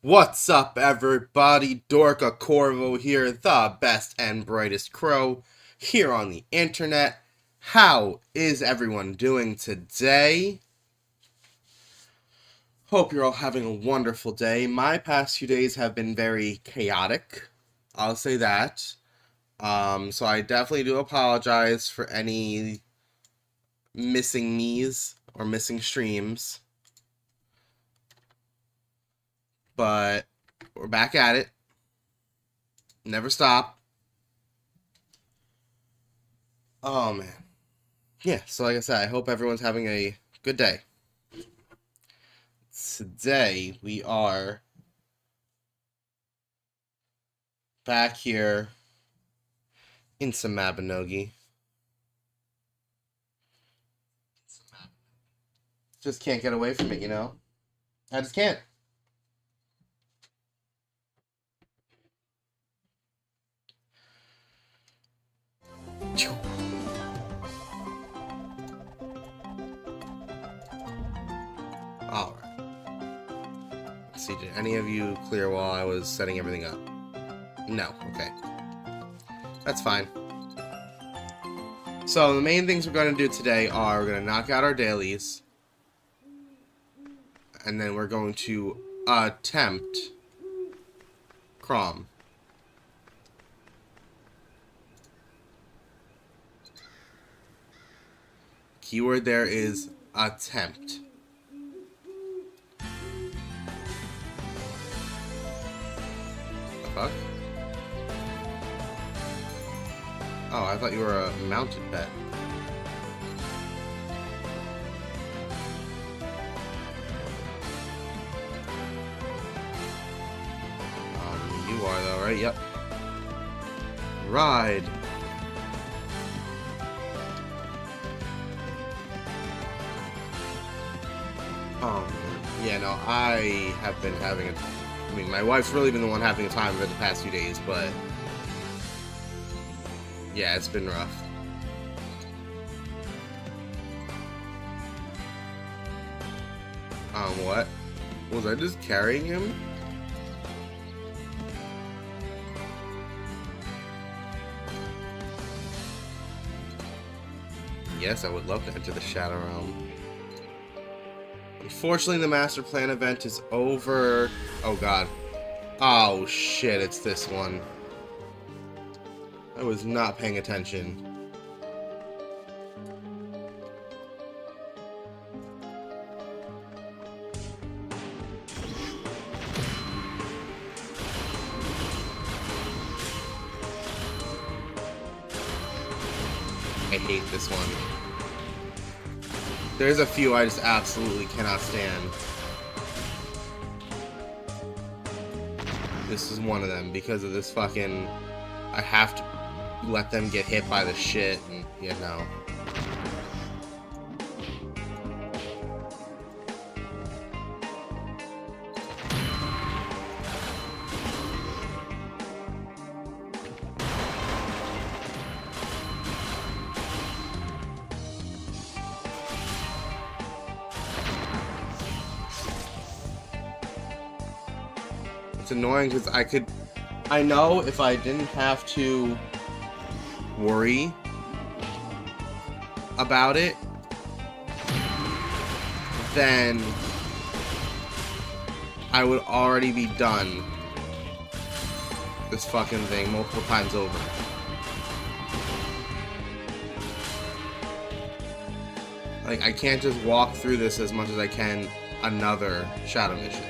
What's up, everybody? Dorka Corvo here, the best and brightest crow here on the internet. How is everyone doing today? Hope you're all having a wonderful day. My past few days have been very chaotic. I'll say that. So I definitely do apologize for any missing me's or missing streams. But we're back at it. Never stop. Oh, man. Yeah, so like I said, I hope everyone's having a good day. Today, we are back here in some Mabinogi. Just can't get away from it, you know? I just can't. Alright. Let's see, did any of you clear while I was setting everything up? No, okay. That's fine. So, the main things we're going to do today are we're going to knock out our dailies. And then we're going to attempt Crom. Keyword there is attempt. The fuck? Oh, I thought you were a mounted pet. You are though, right? Yep. Ride. Yeah, no, I have been having I mean, my wife's really been the one having a time of it the past few days, but yeah, it's been rough. What? Was I just carrying him? Yes, I would love to enter the Shadow Realm. Unfortunately, the Master Plan event is over. Oh, God. Oh, shit, it's this one. I was not paying attention. I hate this one. There's a few I just absolutely cannot stand. This is one of them because of this fucking... I have to let them get hit by the shit and, you know. It's annoying because I know if I didn't have to worry about it, then I would already be done this fucking thing multiple times over. Like, I can't just walk through this as much as I can another shadow mission.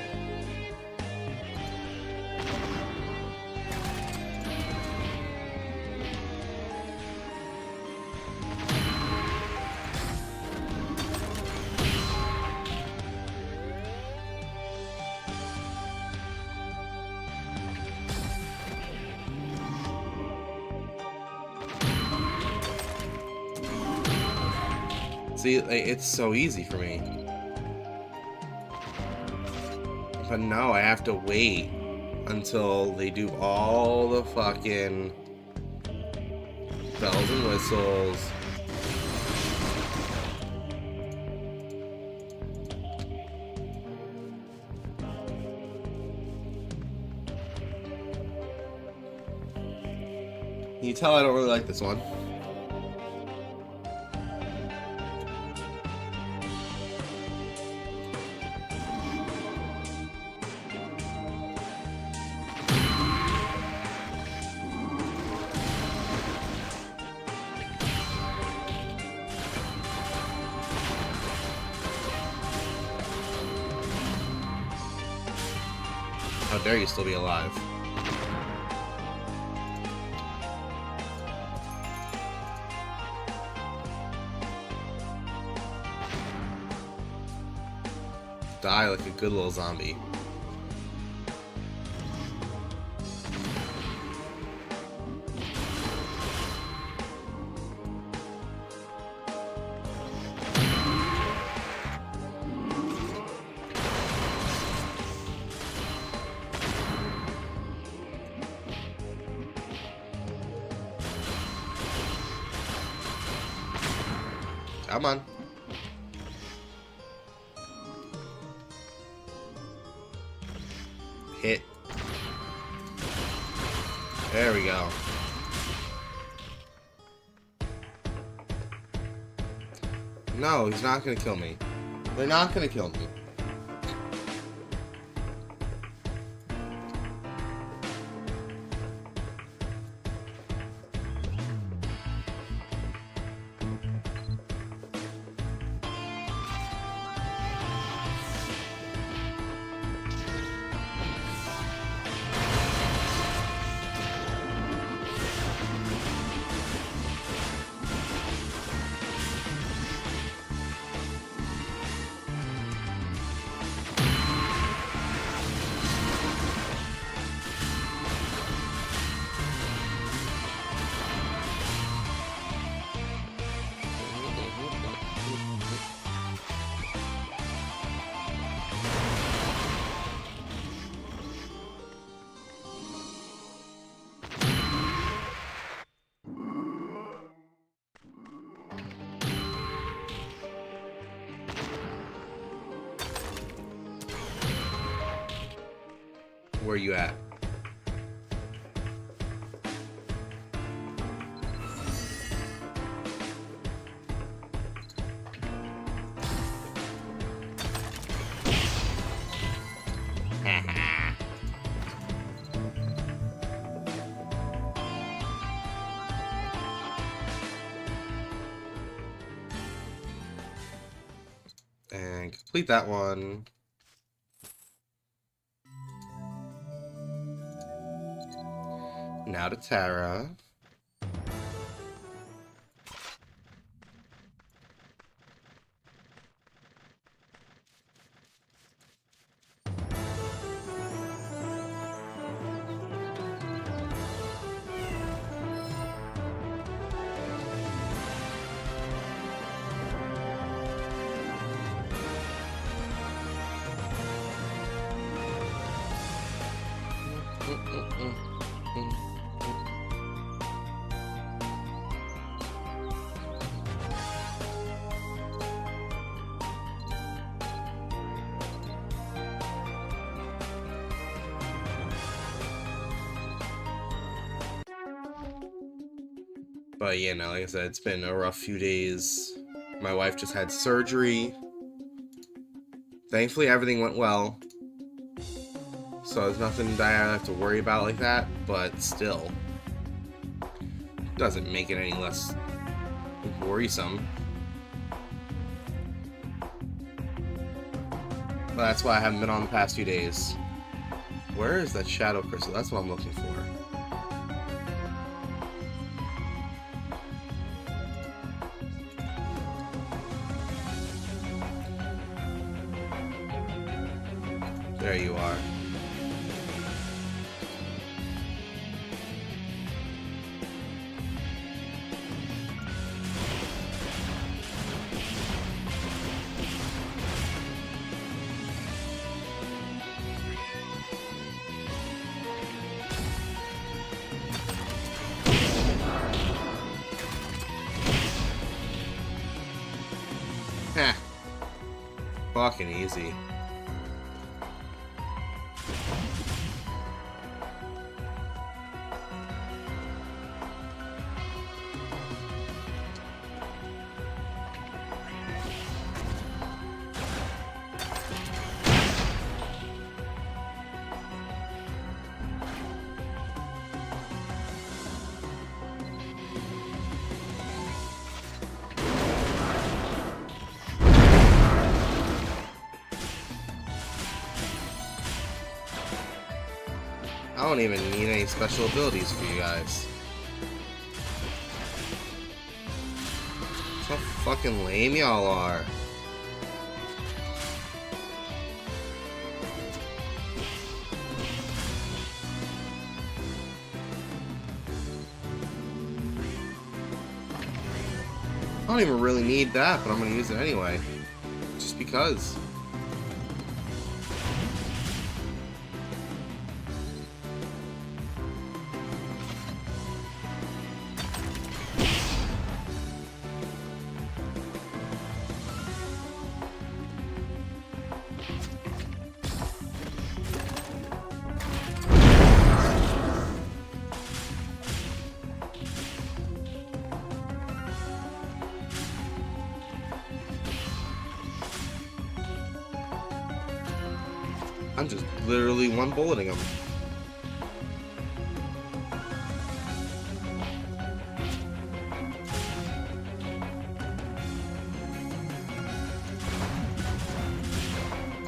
See, like, it's so easy for me. But no, I have to wait until they do all the fucking bells and whistles. tell I don't really like this one. How dare you still be alive? Die like a good little zombie. Come on. Hit. There we go. No, he's not gonna kill me. They're not gonna kill me. Where are you at? And complete that one. Now to Tara. But you know, like I said, it's been a rough few days. My wife just had surgery. Thankfully, everything went well. So there's nothing that I have to worry about like that, but still. Doesn't make it any less worrisome. But that's why I haven't been on the past few days. Where is that shadow crystal? That's what I'm looking for. There you are. Heh. Fucking easy. don't even need any special abilities for you guys. That's how fucking lame y'all are. I don't even really need that, but I'm gonna use it anyway. Just because. I'm just literally one bulleting him.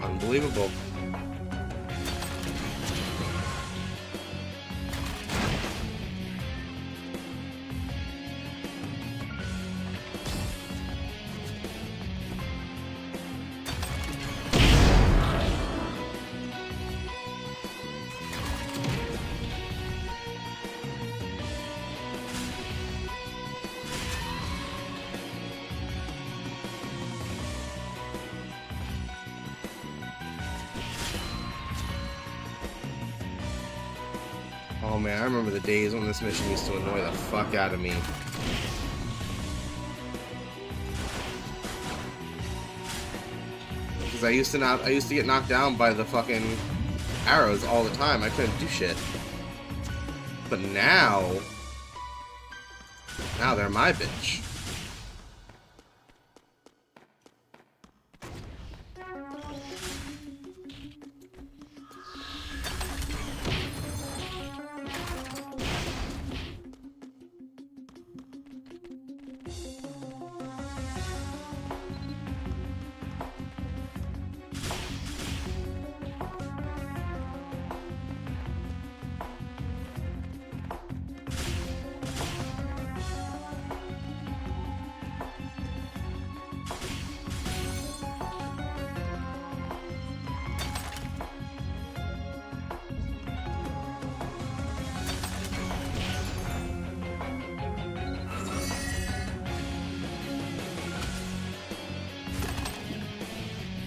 Unbelievable. Oh man, I remember the days when this mission used to annoy the fuck out of me. Because I used to get knocked down by the fucking arrows all the time. I couldn't do shit. But now they're my bitch.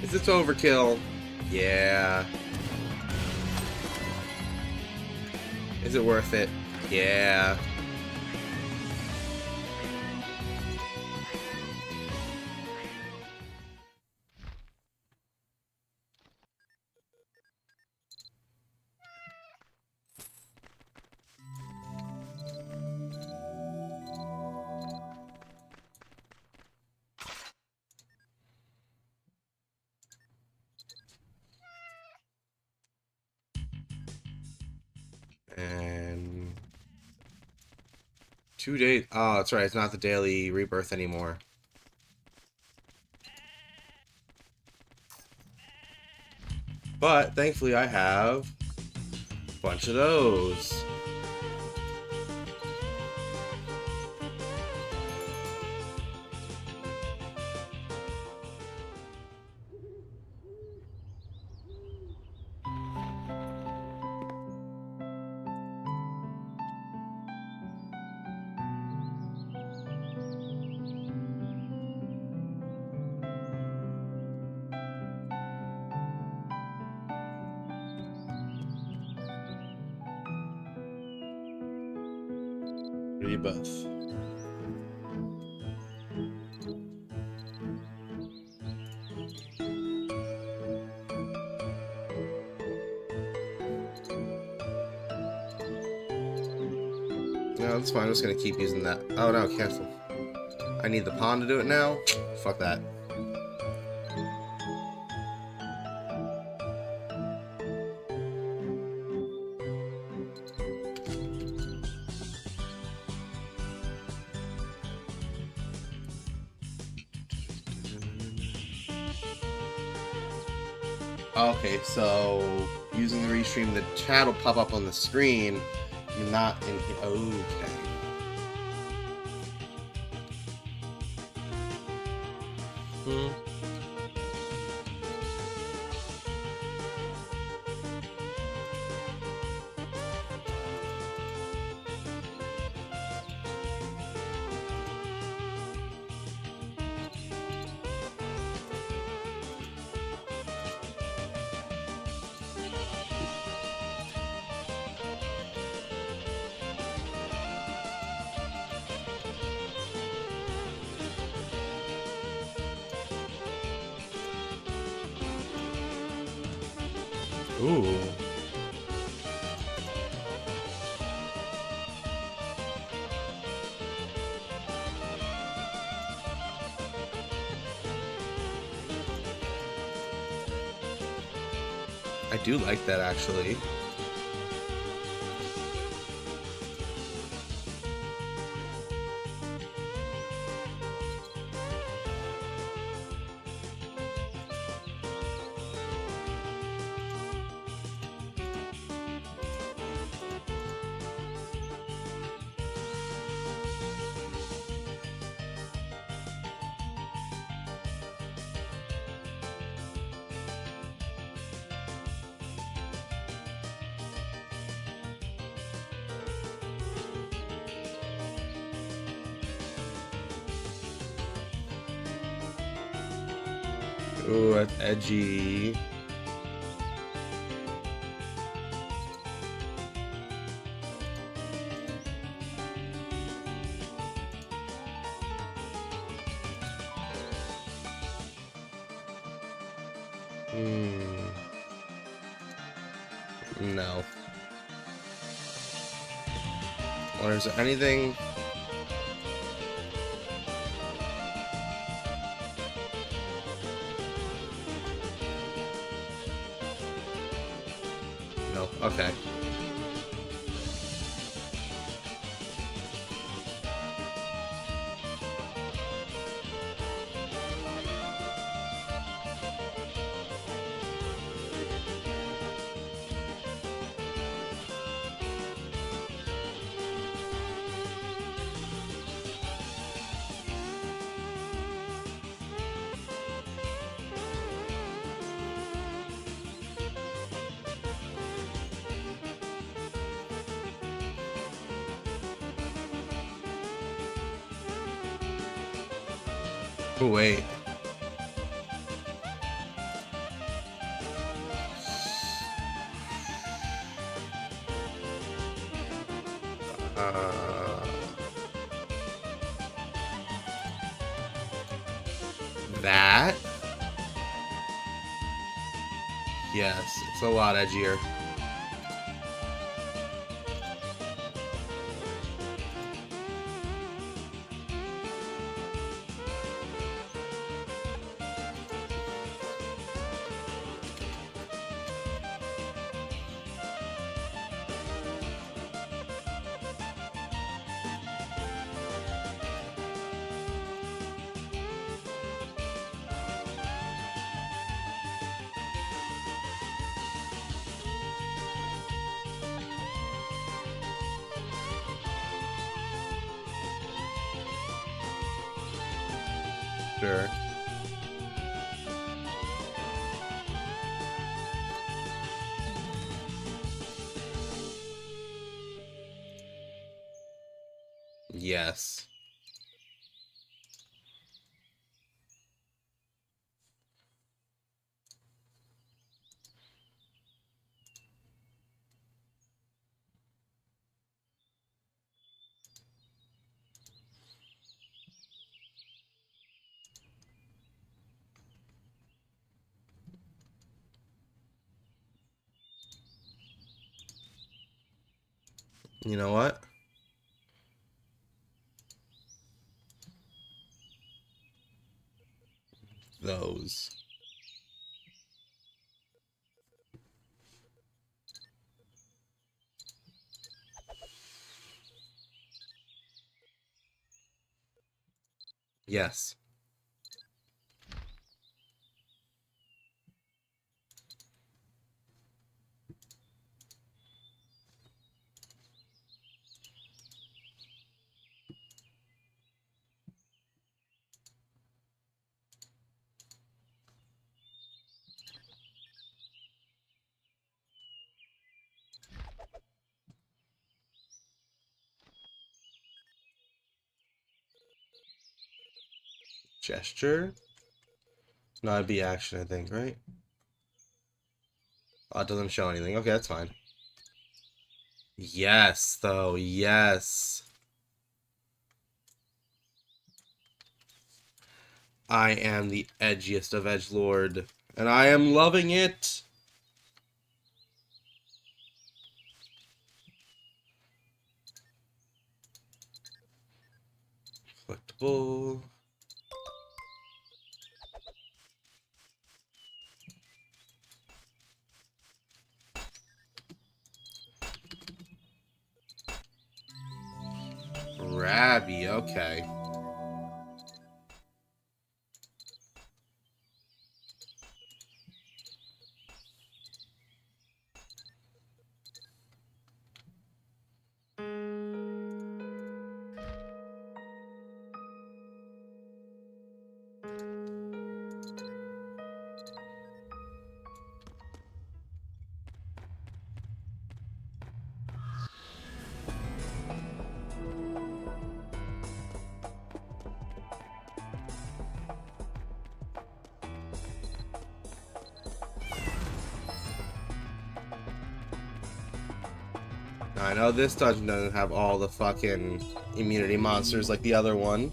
Is this overkill? Yeah. Is it worth it? Yeah. And 2 days. Oh, that's right. It's not the daily rebirth anymore. But thankfully, I have a bunch of those. Rebirth. No, that's fine. I'm just gonna keep using that. Oh no, cancel. I need the pawn to do it now? Fuck that. Okay, so using the Restream, the chat will pop up on the screen. You're not in here. Okay. Hmm. Ooh. I do like that, actually. Ooh, that's edgy. No. Or is there anything? No. Okay. Oh, wait. That? Yes, it's a lot edgier. Sure. Yes. You know what? Those. Yes. Gesture? No, it'd be action, I think, right? Oh, it doesn't show anything. Okay, that's fine. Yes, though. Yes. I am the edgiest of edgelord, and I am loving it. Collectible. Rabby, okay. I know this dungeon doesn't have all the fucking immunity monsters like the other one.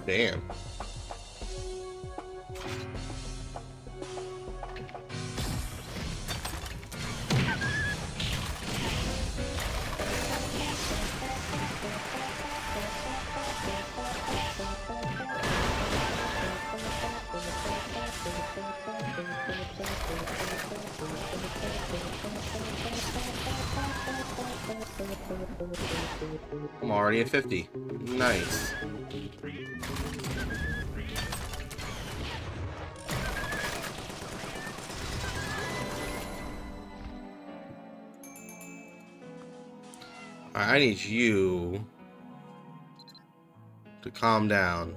Damn. I'm already at 50. Nice. Alright, I need you to calm down.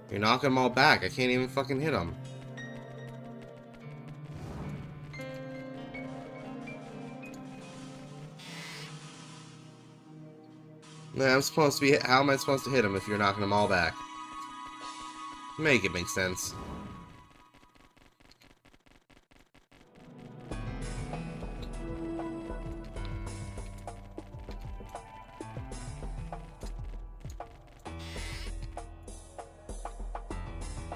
You're knocking them all back. I can't even fucking hit them. Nah, I'm supposed to be. How am I supposed to hit them if you're knocking them all back? Make it make sense.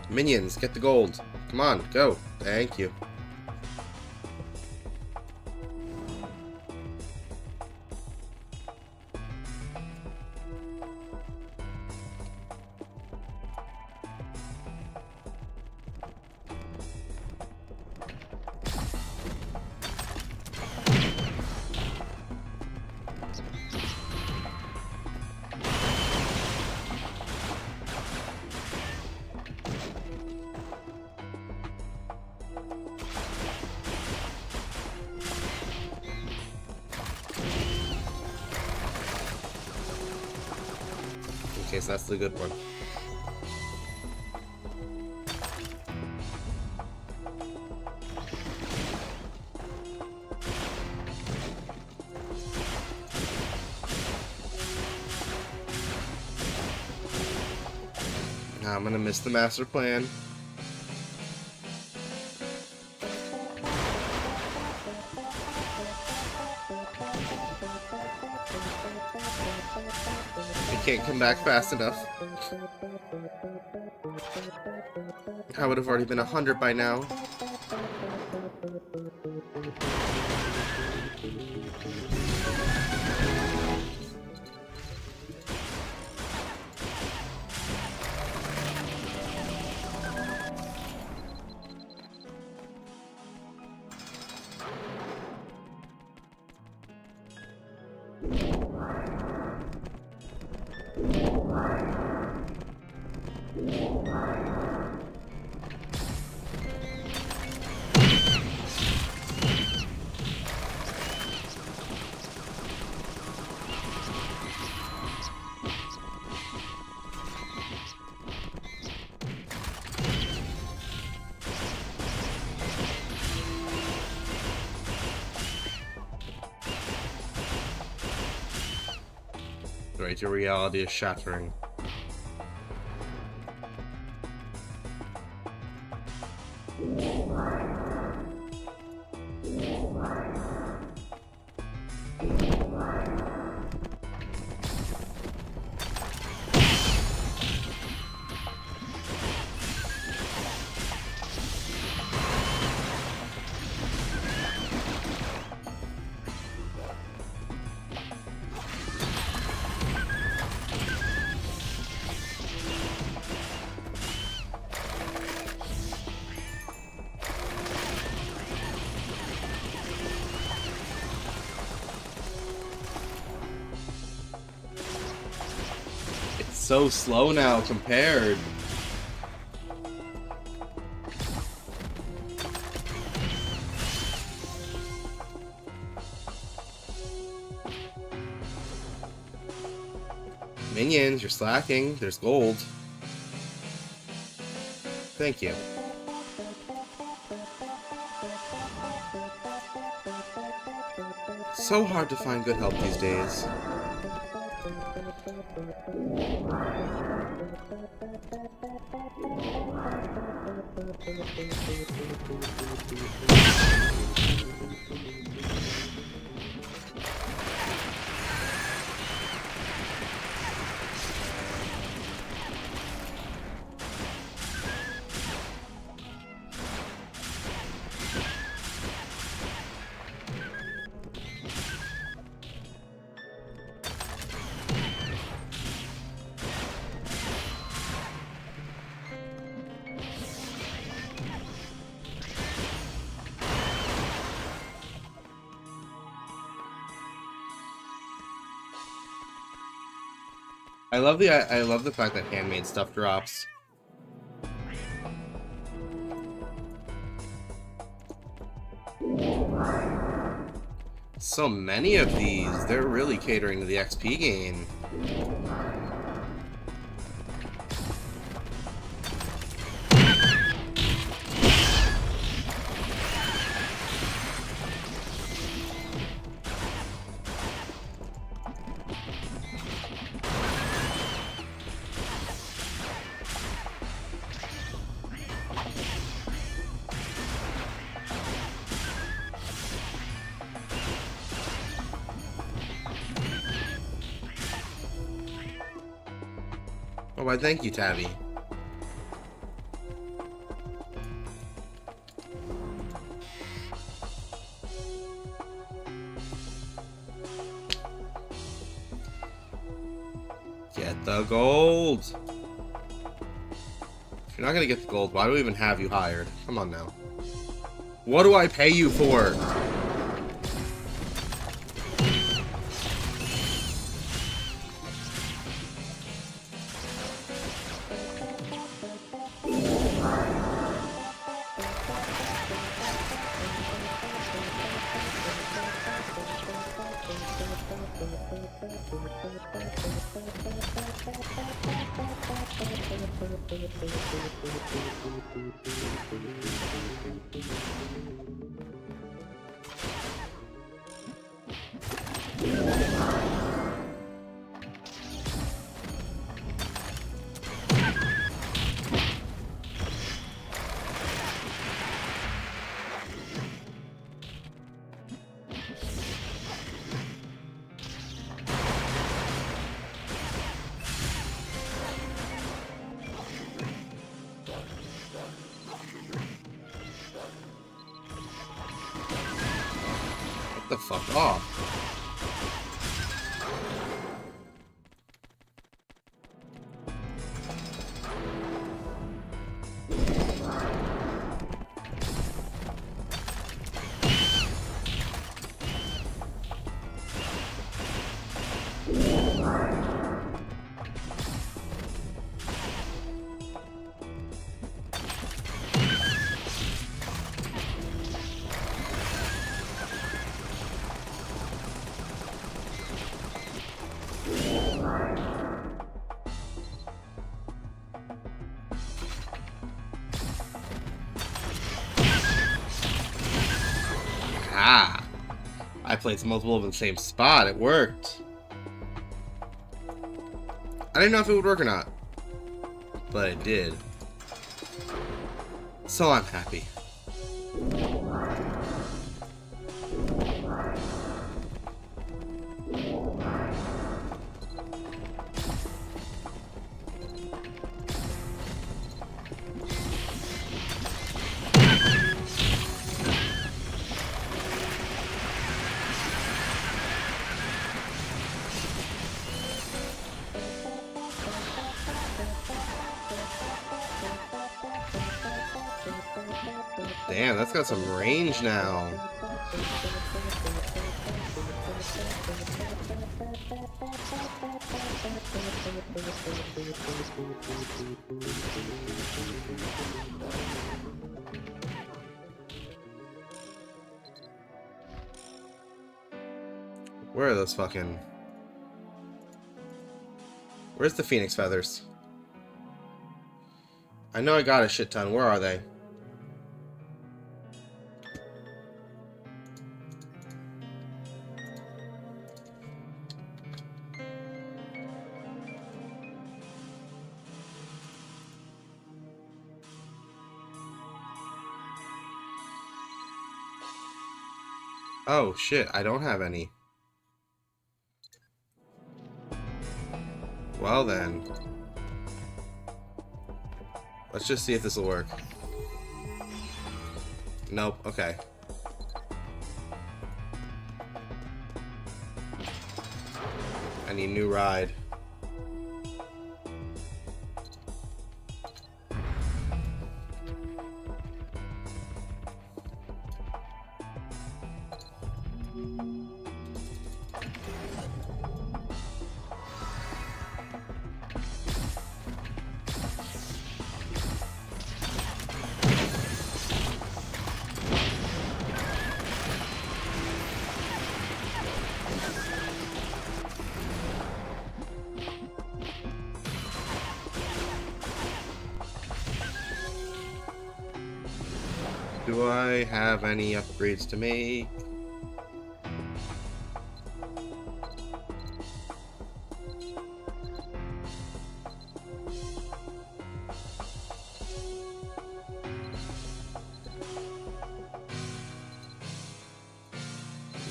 Minions, get the gold. Come on, go. Thank you. Okay, so that's the good one. Now I'm gonna miss the master plan. Can't come back fast enough. I would have already been 100 by now. right, your reality is shattering. So slow now compared. Minions, you're slacking. There's gold. Thank you. So hard to find good help these days. I love the fact that handmade stuff drops. So many of these, they're really catering to the XP gain. Oh, why thank you, Tabby. Get the gold! If you're not gonna get the gold, why do we even have you hired? Come on now. What do I pay you for? Get the fuck off. Ah, I placed multiple of them in the same spot. It worked. I didn't know if it would work or not, but it did. So I'm happy. Damn, that's got some range now. Where are those fucking... Where's the phoenix feathers? I know I got a shit ton. Where are they? Oh shit, I don't have any. Well then. Let's just see if this will work. Nope, okay. I need a new ride. Do I have any upgrades to make?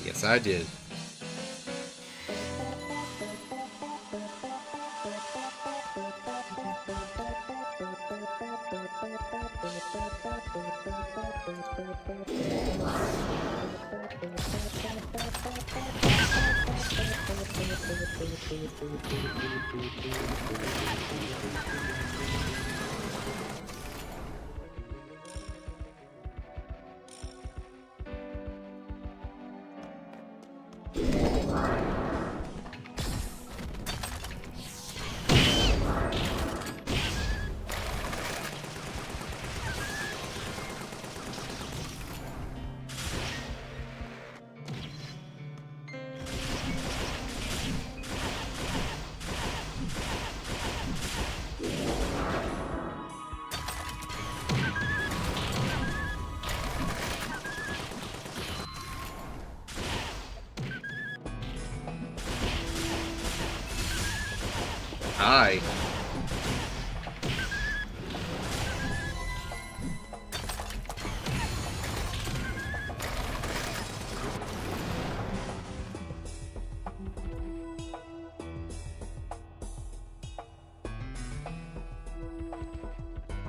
Yes, I did. Hi.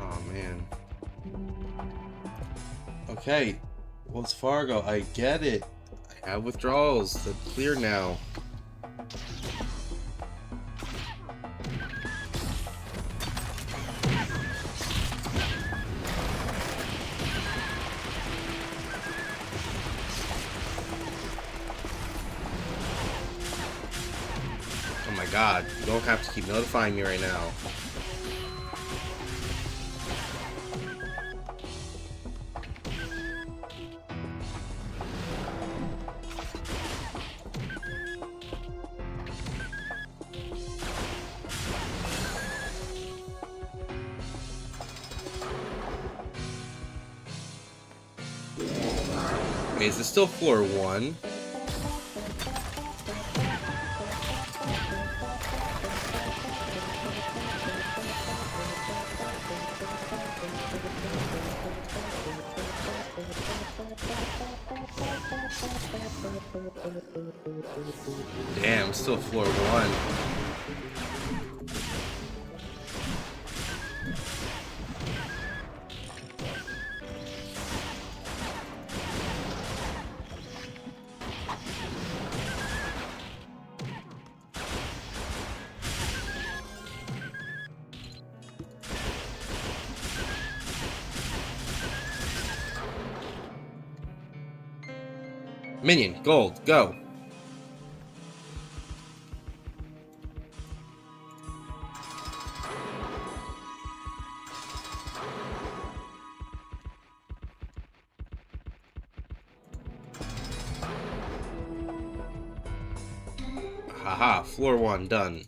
Oh man. Okay, Wells Fargo, I get it. I have withdrawals. They're clear now. Oh my god, you don't have to keep notifying me right now. Wait, is this still floor 1? Damn, still floor 1. Minion, gold, go. Haha, floor 1 done.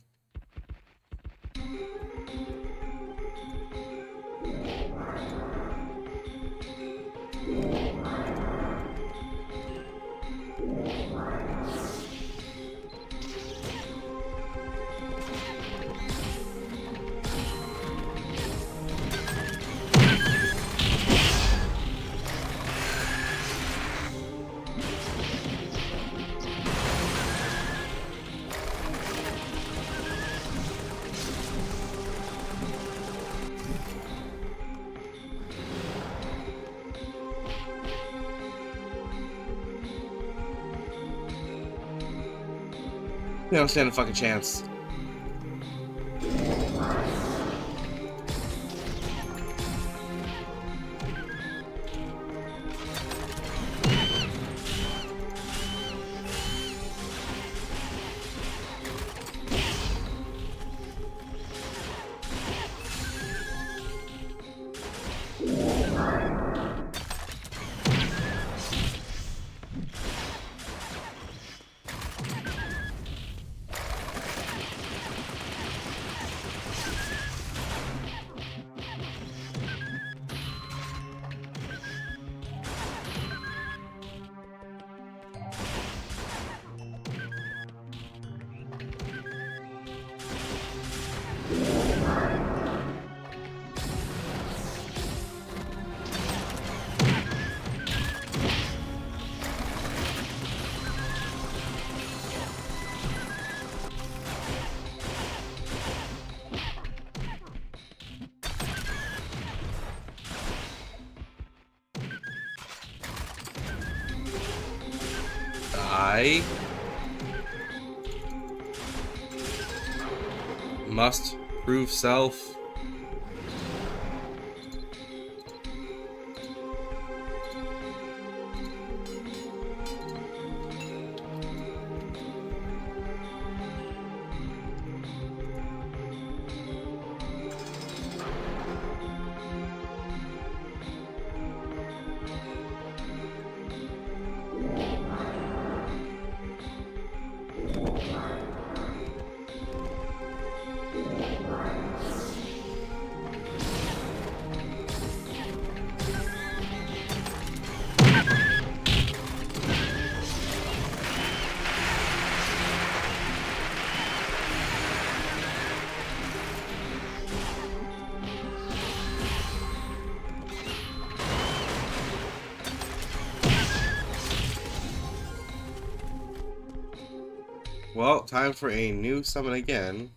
You don't stand a fucking chance. I must prove self. Well, time for a new summon again.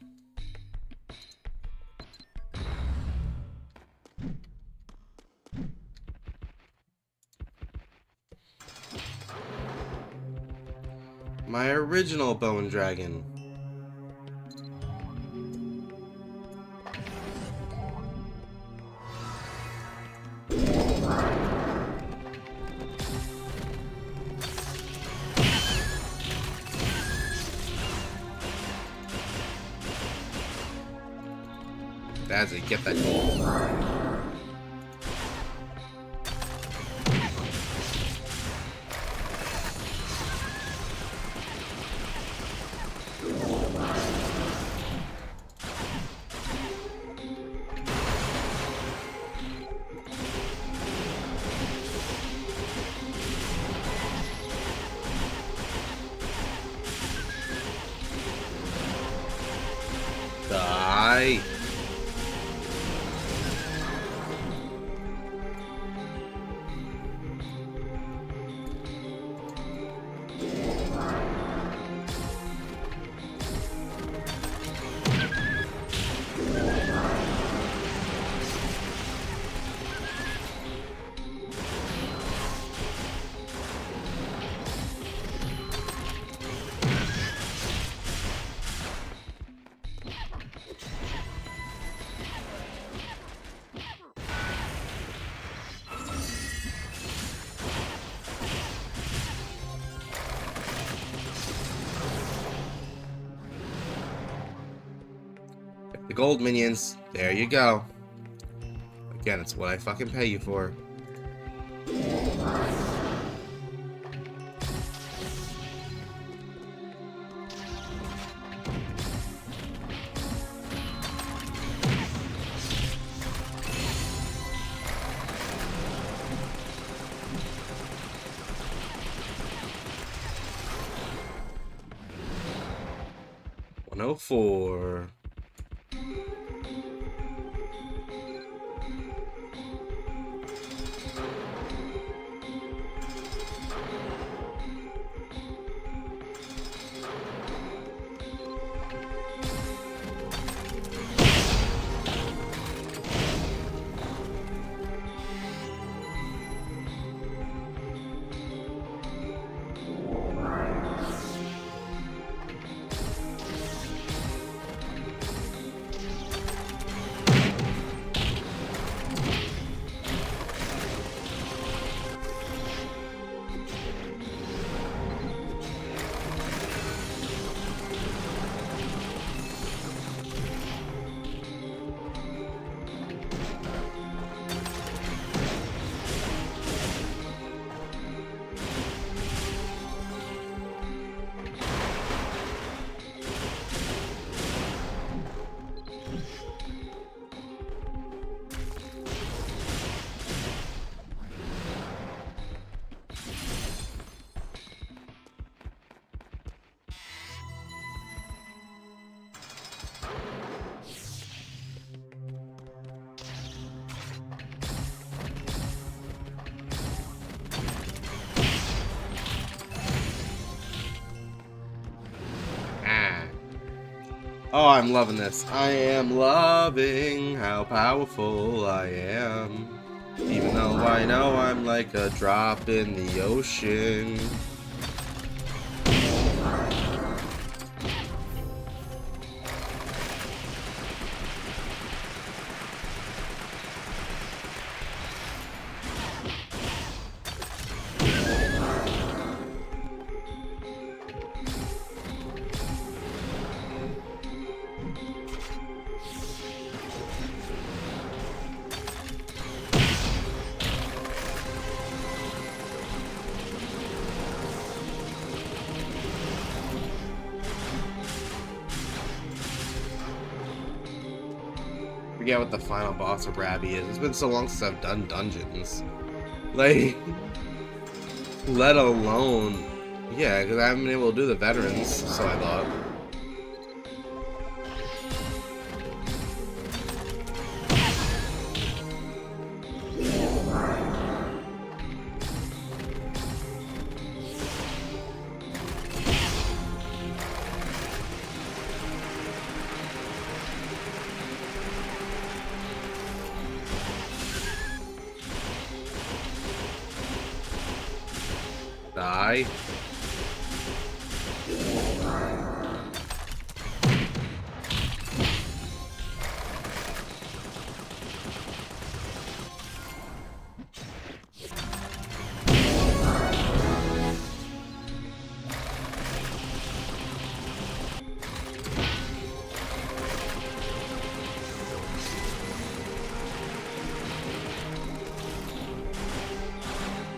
My original Bone Dragon. That's it, get that gold. Die. The gold minions. There you go. Again, it's what I fucking pay you for. $104. Oh, I'm loving this. I am loving how powerful I am. Even though I know I'm like a drop in the ocean. Forget what the final boss of Brabby is. It's been so long since I've done dungeons. Like, let alone... Yeah, because I haven't been able to do the veterans, so I thought. Die.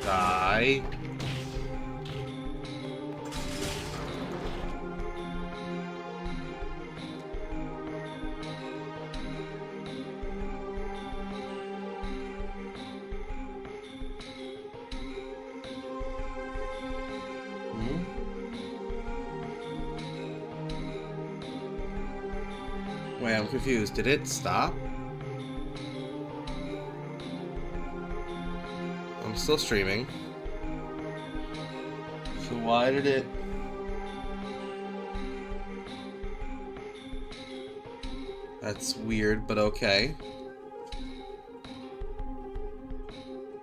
Die. Wait, I'm confused. Did it stop? I'm still streaming. So why did it... That's weird, but okay.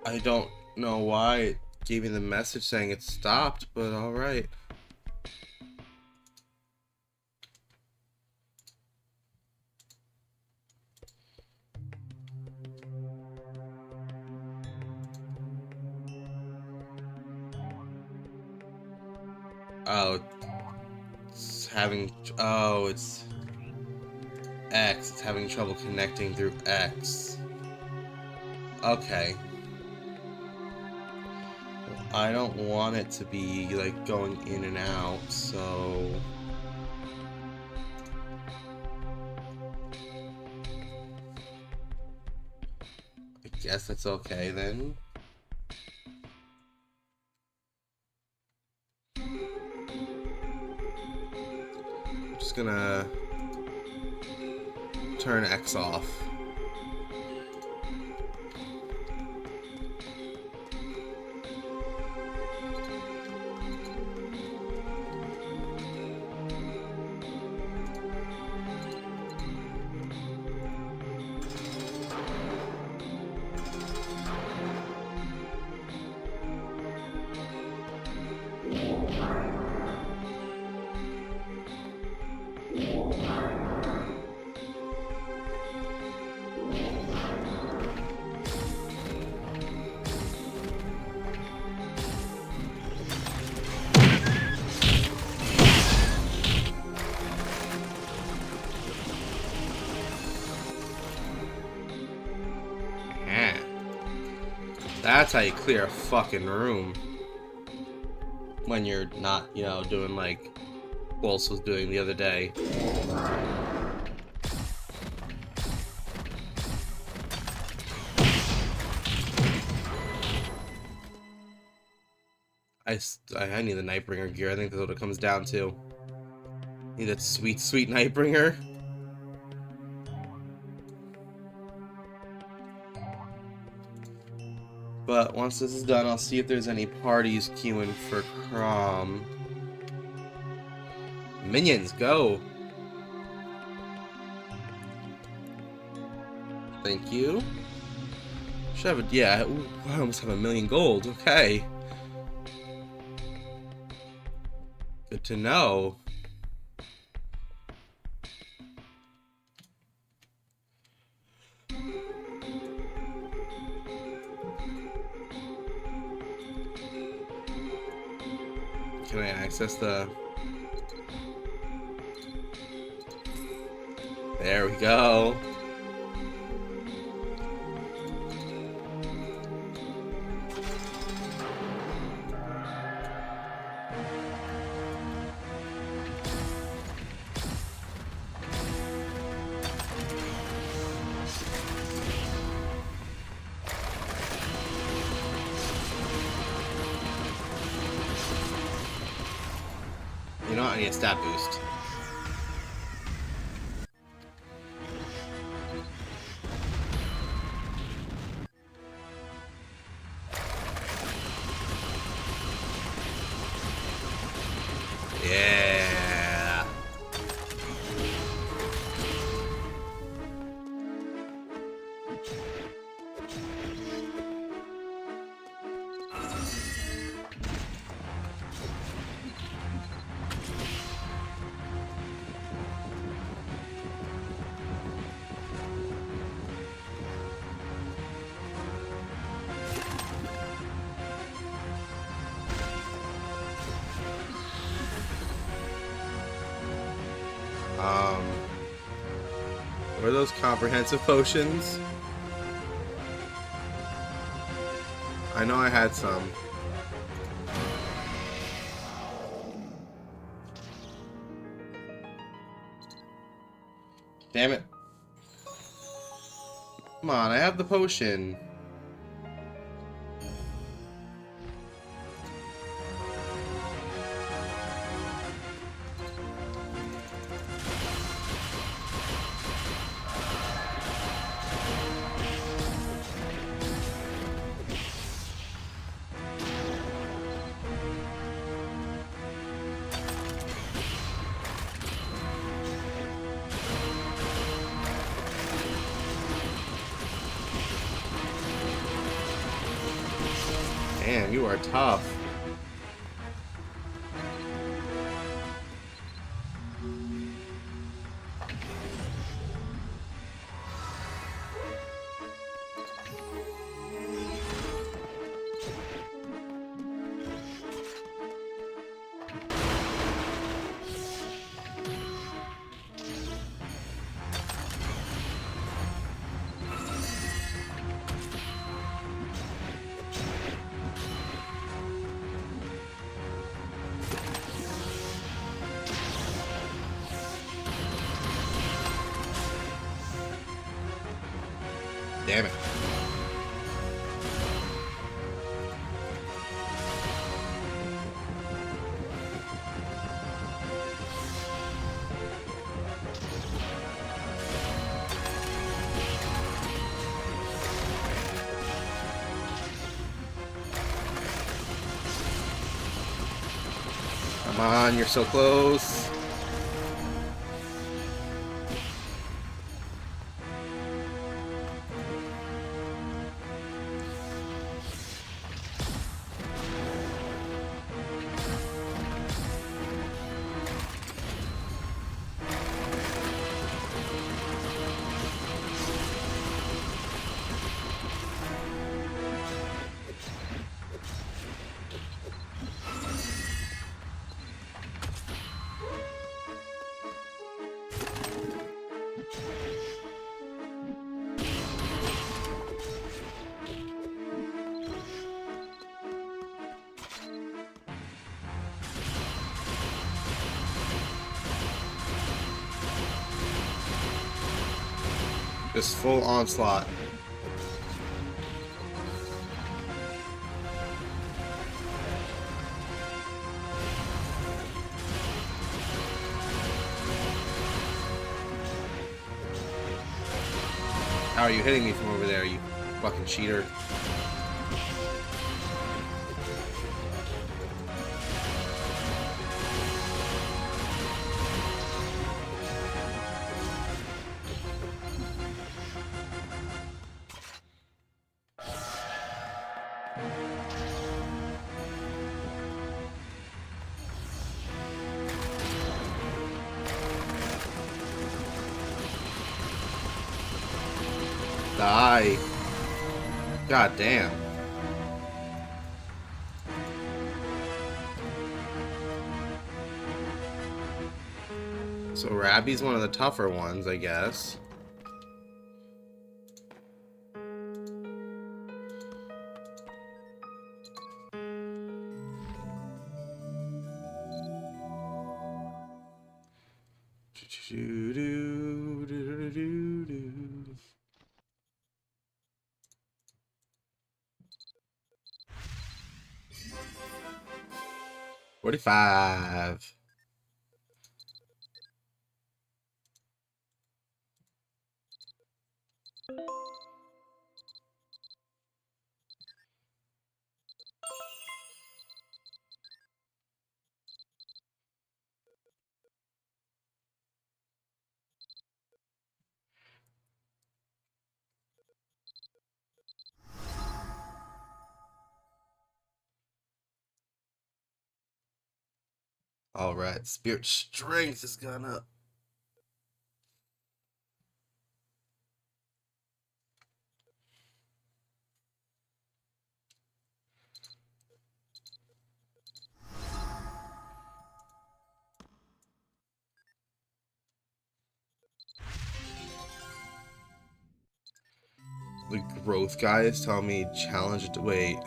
I don't know why it gave me the message saying it stopped, but alright. Oh, it's having... Oh, it's... X. It's having trouble connecting through X. Okay. I don't want it to be, like, going in and out, so... I guess that's okay, then. I'm just gonna... turn X off. That's how you clear a fucking room. When you're not, you know, doing like Wolves was doing the other day. I need the Nightbringer gear. I think that's what it comes down to. Need that sweet, sweet Nightbringer. But once this is done, I'll see if there's any parties queuing for Crom. Minions, go! Thank you. Should have a, yeah, ooh, I almost have 1,000,000 gold, okay. Good to know. Can I access the... There we go. You know what? I need a stat boost. Yeah. What are those comprehensive potions? I know I had some. Damn it. Come on, I have the potion. Damn, you are tough. damn it. Come on, you're so close. Just full onslaught. How are you hitting me from over there, you fucking cheater? Die. God damn. So Rabby's one of the tougher ones, I guess. Do-do-do-do-do-do-do. 45. All right, spirit strength is gonna. The growth guy is telling me challenge it to wait.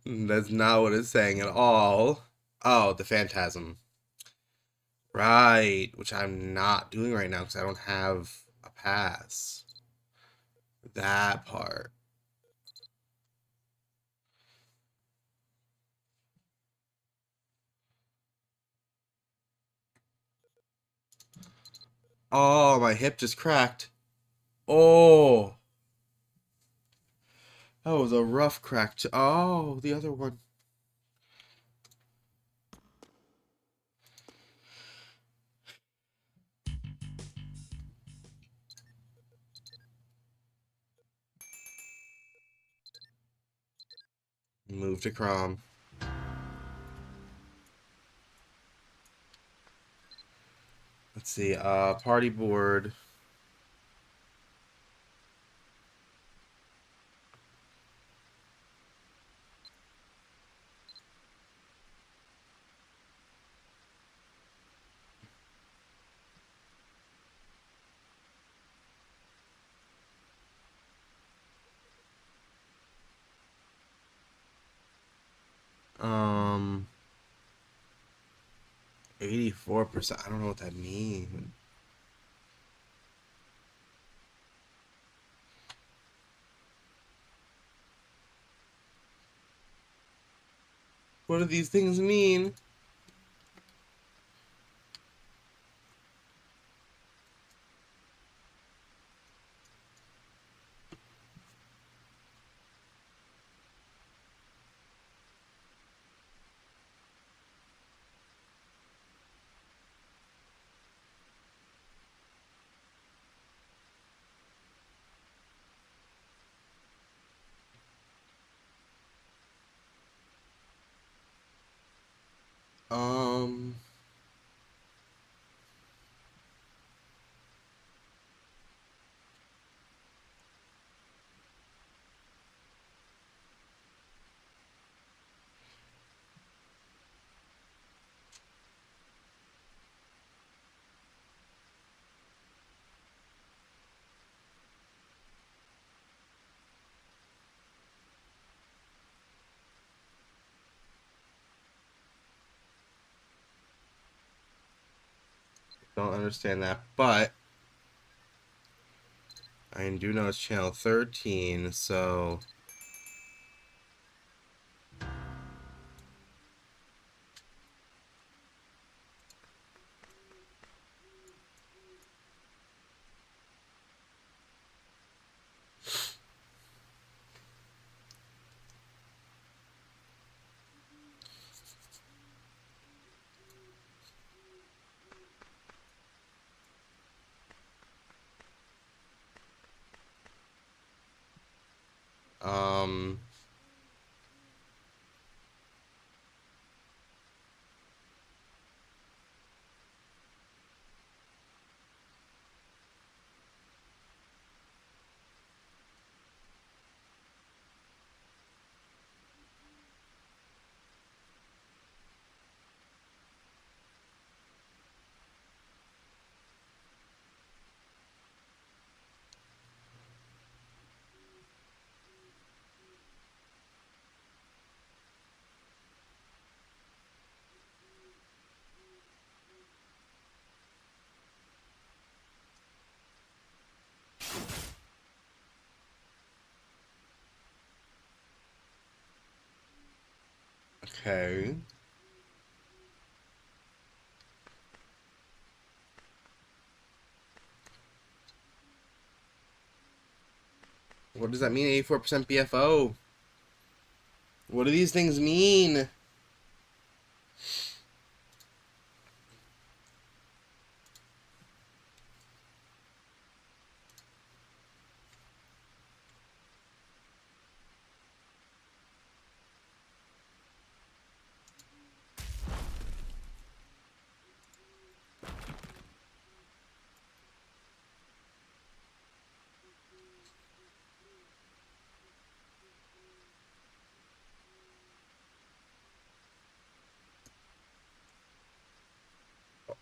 That's not what it's saying at all. Oh, the phantasm. Right, which I'm not doing right now because I don't have a pass. That part. Oh, my hip just cracked. Oh, that was a rough crack. Oh, the other one. Move to Crom. Let's see. Party board. Um, 84%. I don't know what that means. What do these things mean? Um, don't understand that, but I do know it's channel 13, so um okay. What does that mean? 84% BFO. What do these things mean?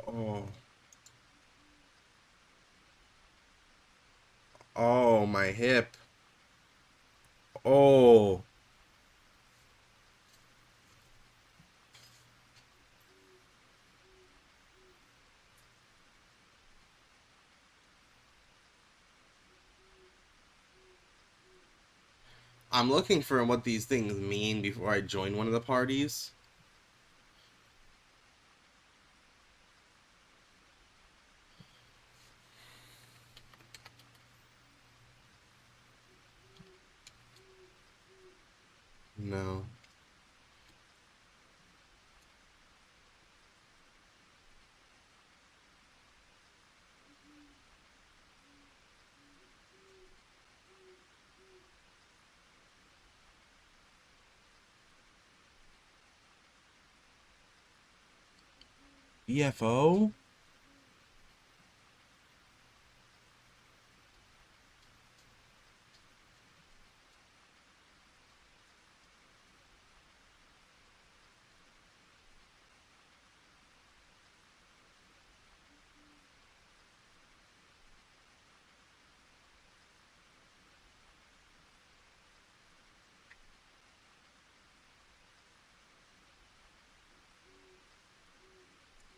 Oh. Oh, my hip. Oh. I'm looking for what these things mean before I join one of the parties. No. BFO?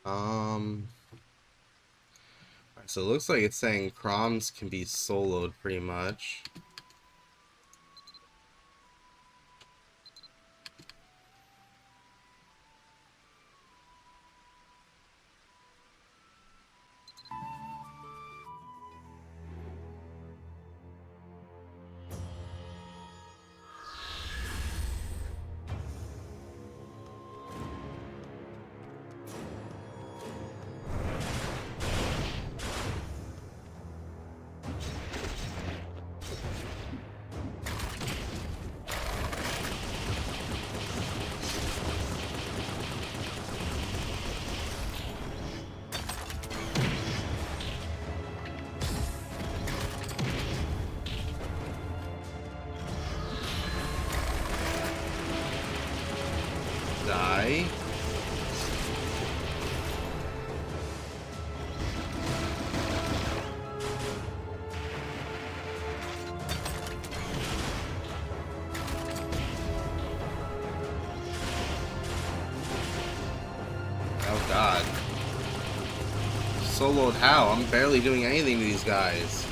Um, so it looks like it's saying Croms can be soloed pretty much. Die. Oh god. Soloed how? I'm barely doing anything to these guys.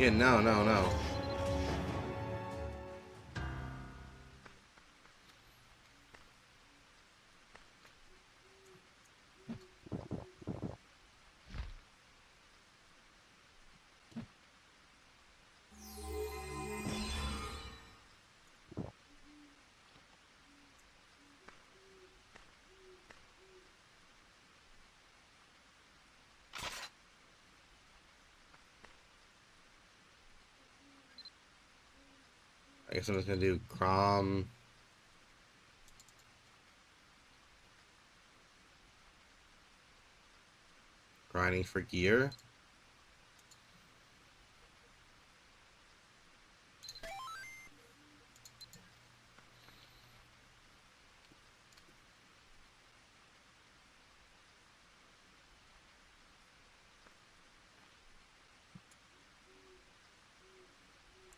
Yeah, no, no, no. I guess I'm just gonna do Crom. Grinding for gear.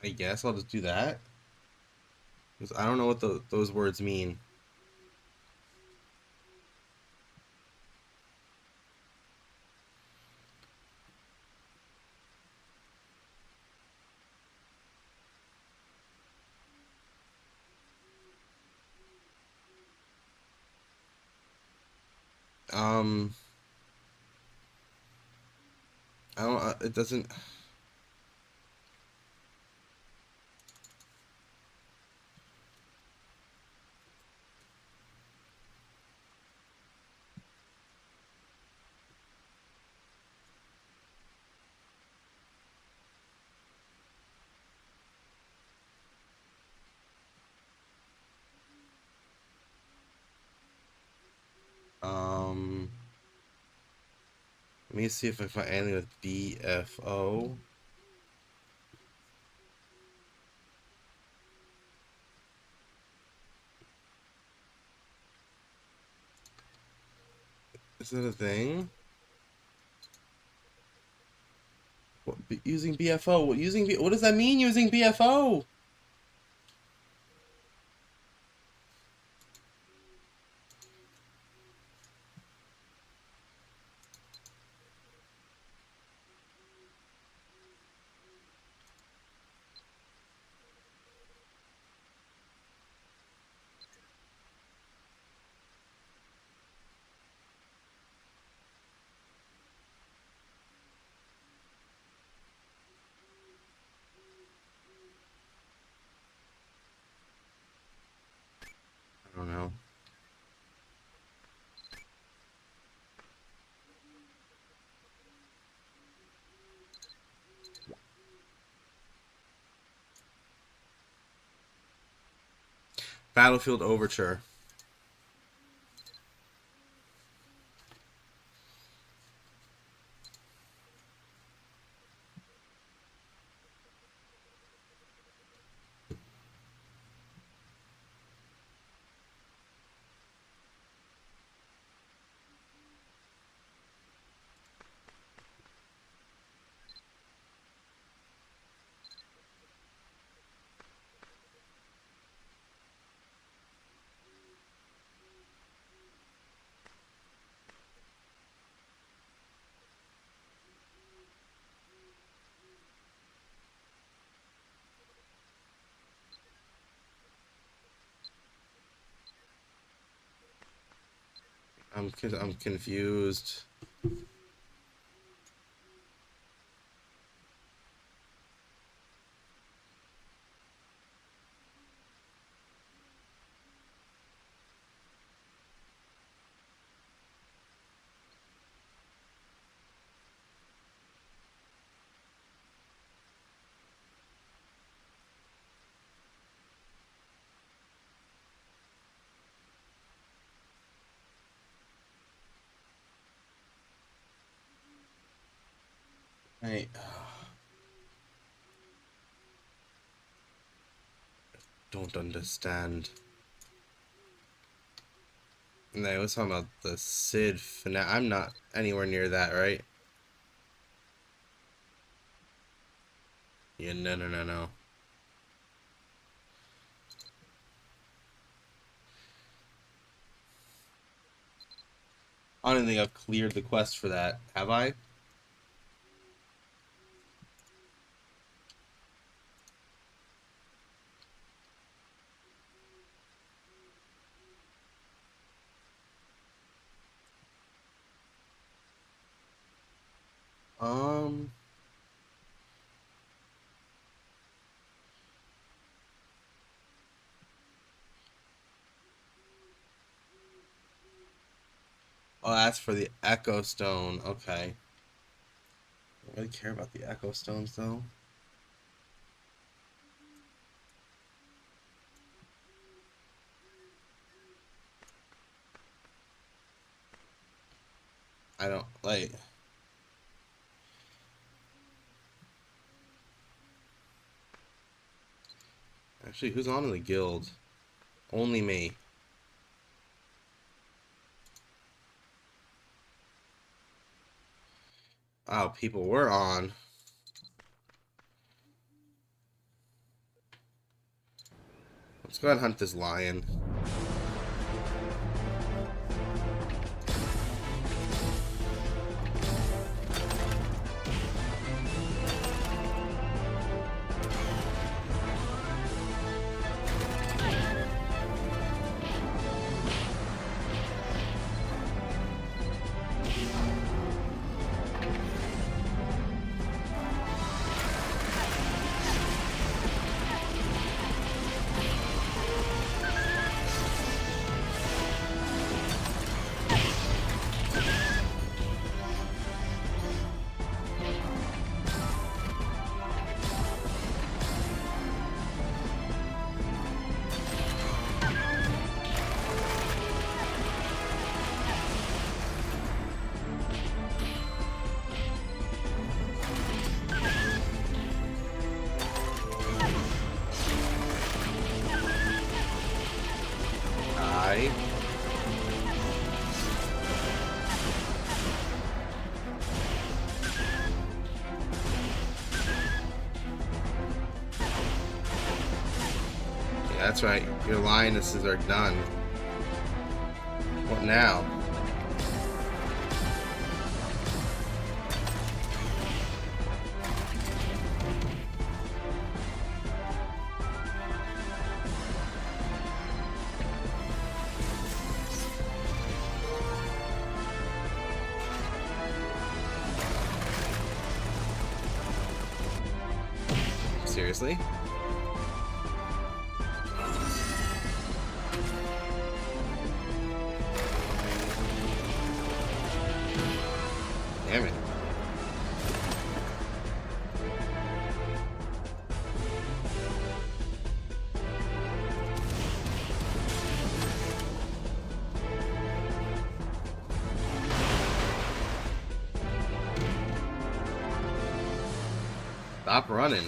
I guess I'll just do that. Because I don't know what those words mean. Um, I don't. It doesn't. Um, Let me see if I find anything with BFO. Is that a thing? What, using BFO? What does that mean? Using BFO? I don't know. Battlefield Overture. I'm confused. I don't understand. And I was talking about the Sid finale. I'm not anywhere near that, right? Yeah, no. I don't think I've cleared the quest for that. Have I? Um. Oh, that's for the Echo Stone. Okay. I don't really care about the Echo Stones, though. I don't, like... Actually, who's on in the guild? Only me. Oh, people were on. Let's go ahead and hunt this lion. That's right, your lionesses are done. What now? Seriously? Damn it. Stop running.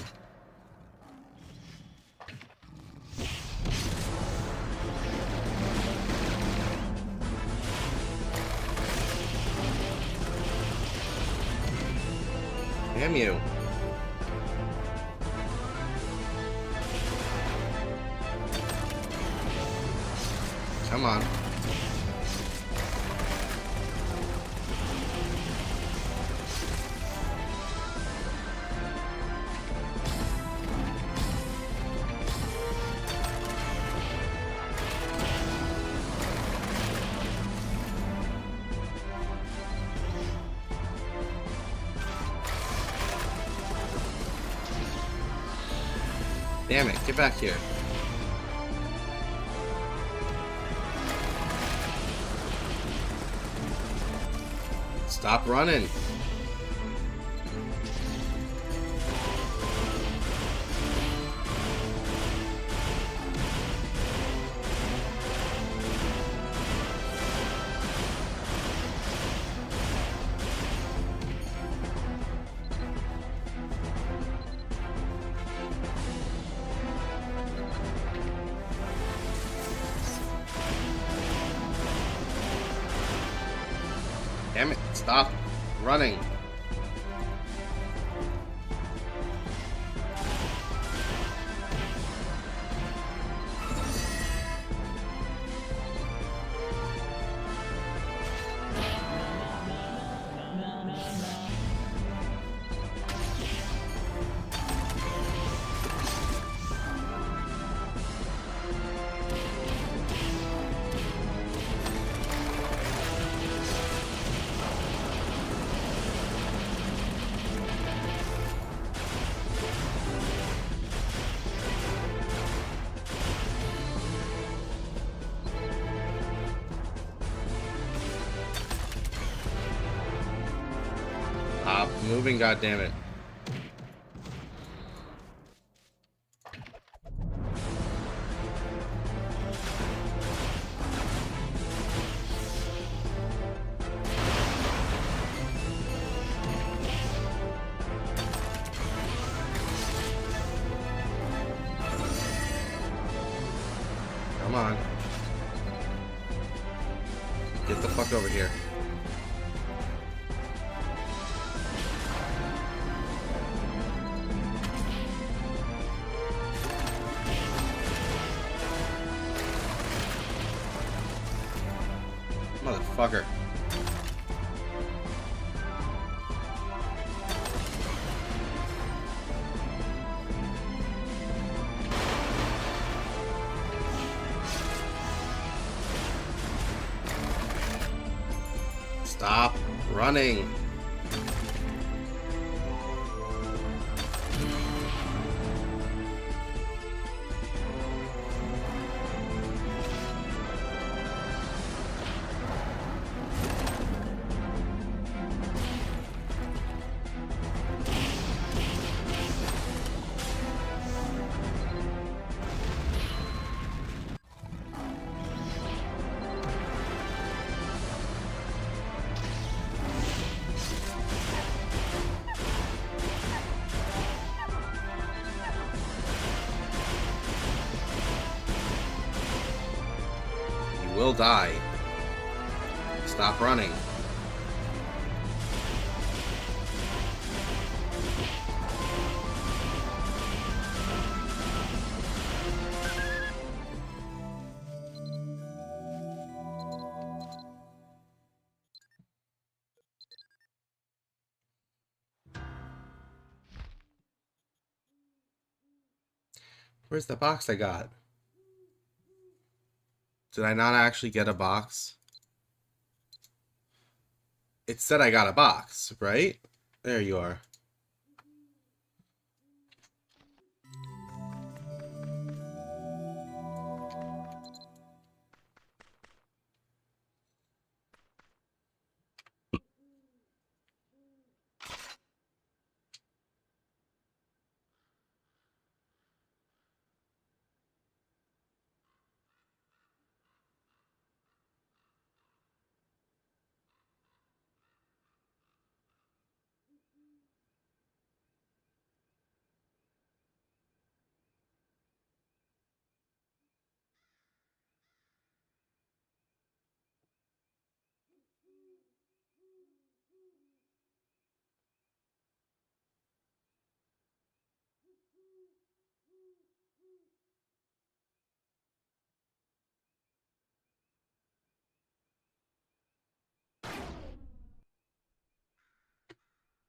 Damn you. Come on. Damn it, get back here. Stop running. Damn it, stop running. Stop moving, goddammit. Come on. Get the fuck over here. Motherfucker. Stop running. Will die. Stop running. Where's the box I got? Did I not actually get a box? It said I got a box, right? There you are.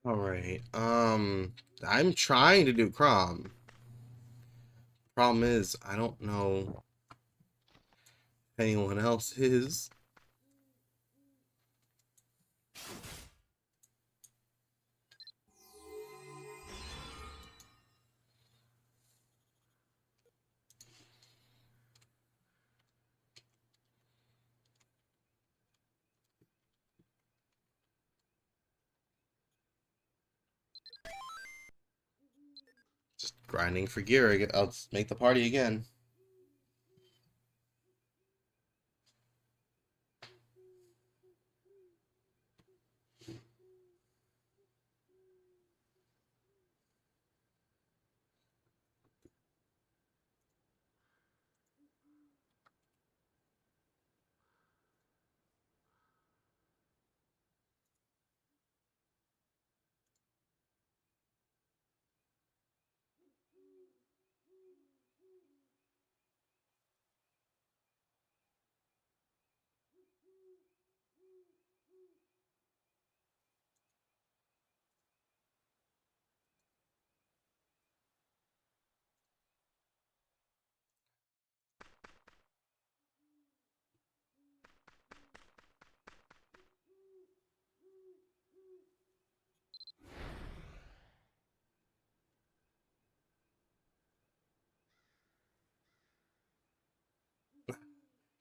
Alright, I'm trying to do Crom. Problem is, I don't know if anyone else is. Grinding for gear. Let's make the party again.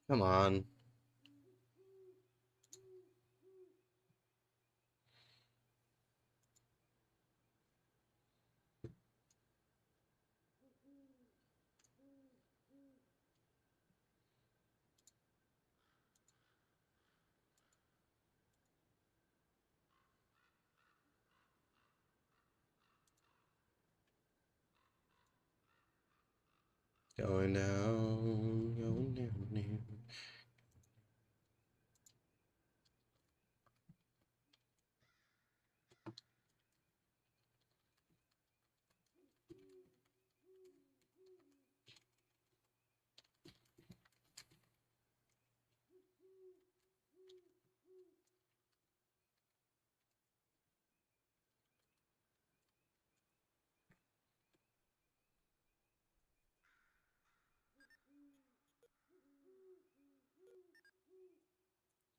Come on. Going down, going down.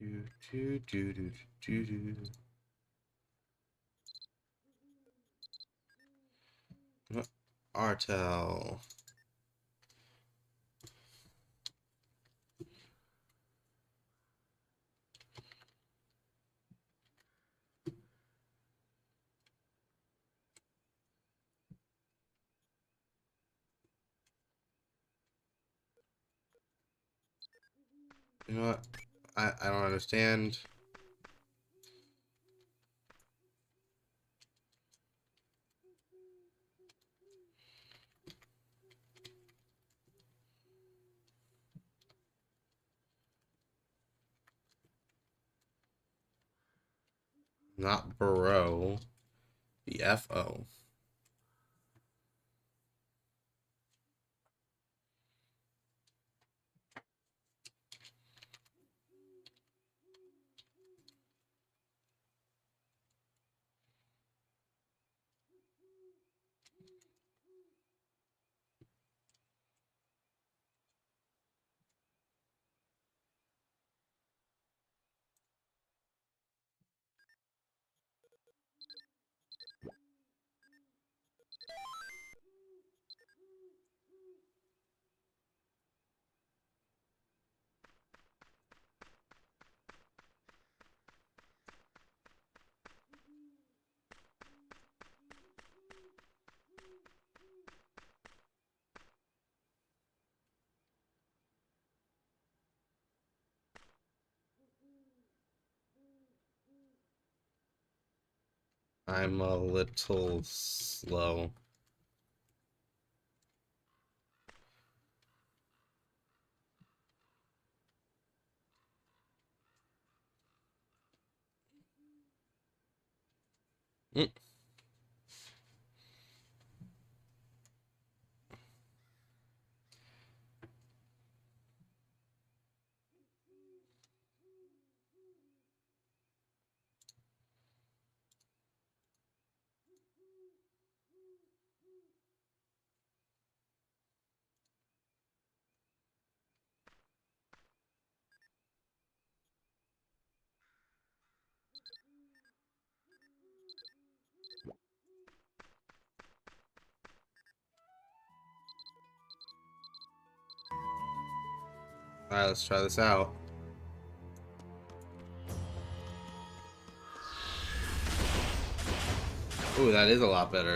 Do, do, do, do, do, do. Artel. You know what? I don't understand. Not bro. The FO. I'm a little slow. Mm. Alright, let's try this out. Ooh, that is a lot better.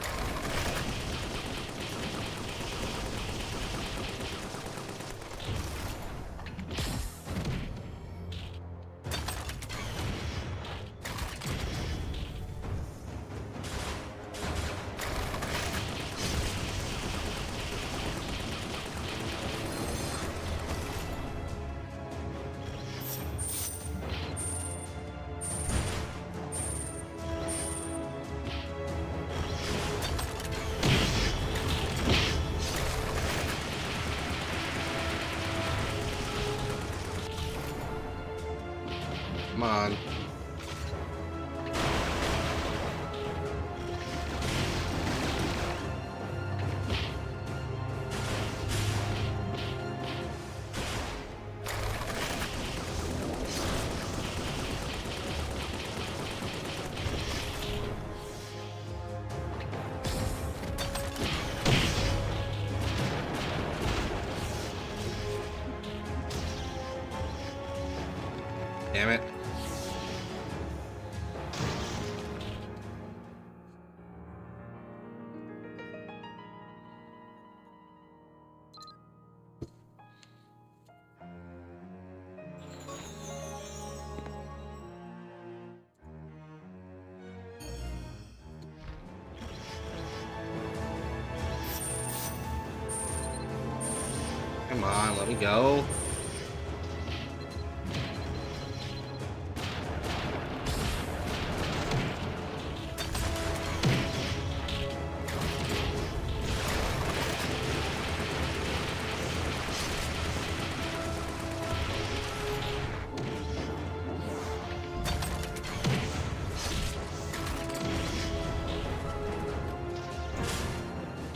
Come on, let me go.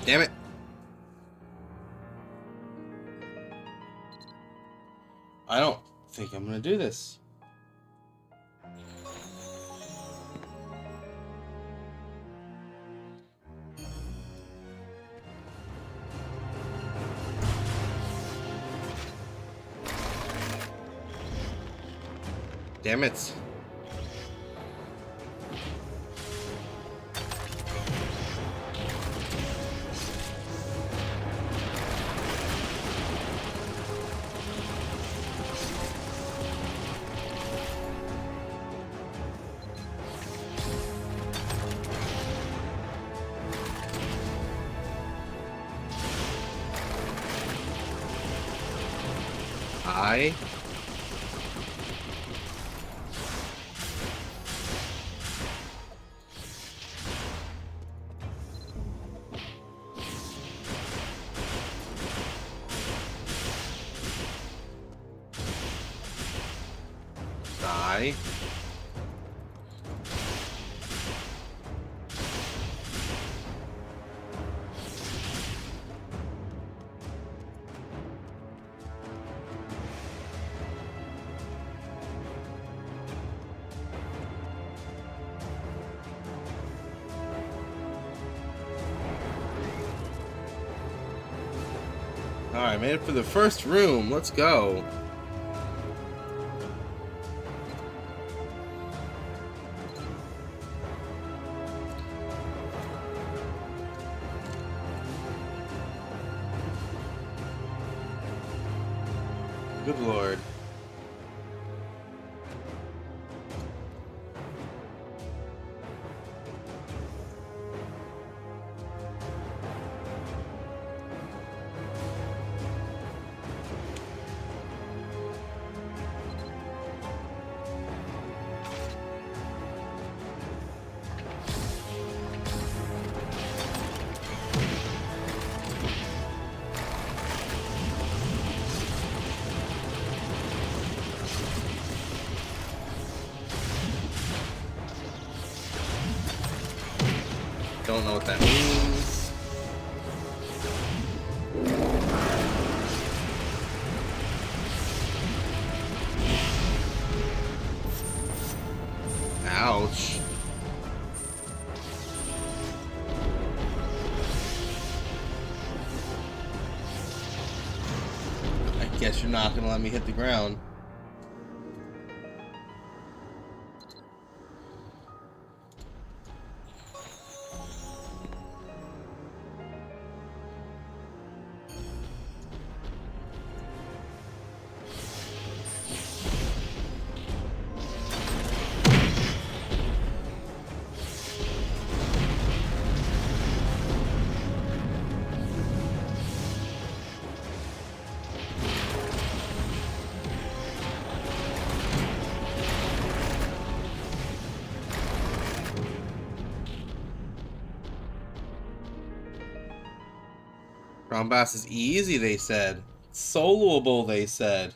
Damn it. I don't think I'm gonna do this. Damn it. I die. Alright, made it for the first room. Let's go. Good lord. Don't know what that means. Ouch. I guess you're not gonna let me hit the ground. Ground Bass is easy, they said. Soloable, they said.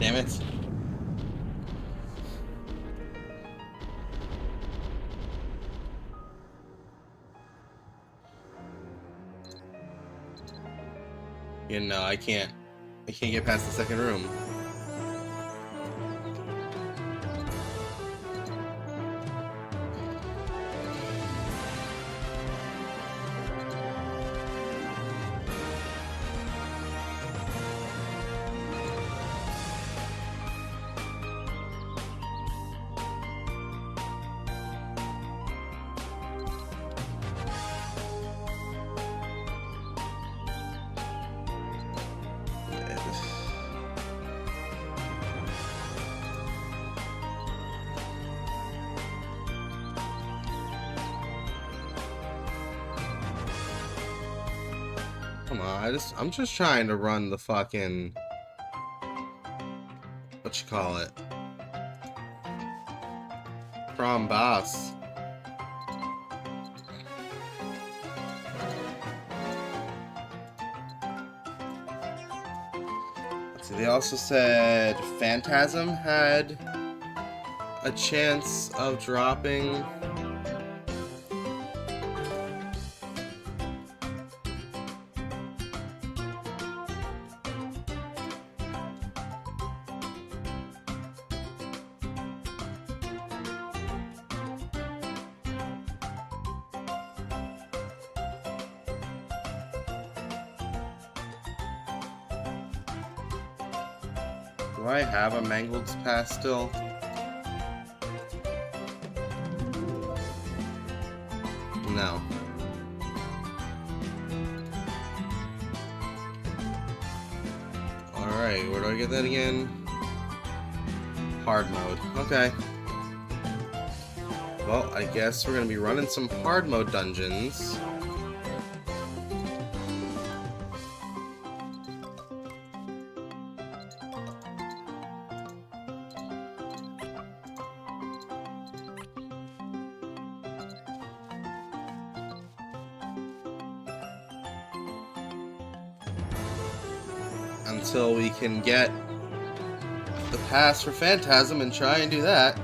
Damn it. You know, I can't get past the second room. Come on, I'm just trying to run the fucking, what you call it, prom boss. So they also said Phantasm had a chance of dropping. Do I have a Mangled Pass still? No. Alright, where do I get that again? Hard mode. Okay. Well, I guess we're gonna be running some hard mode dungeons. Until we can get the pass for Phantasm and try and do that.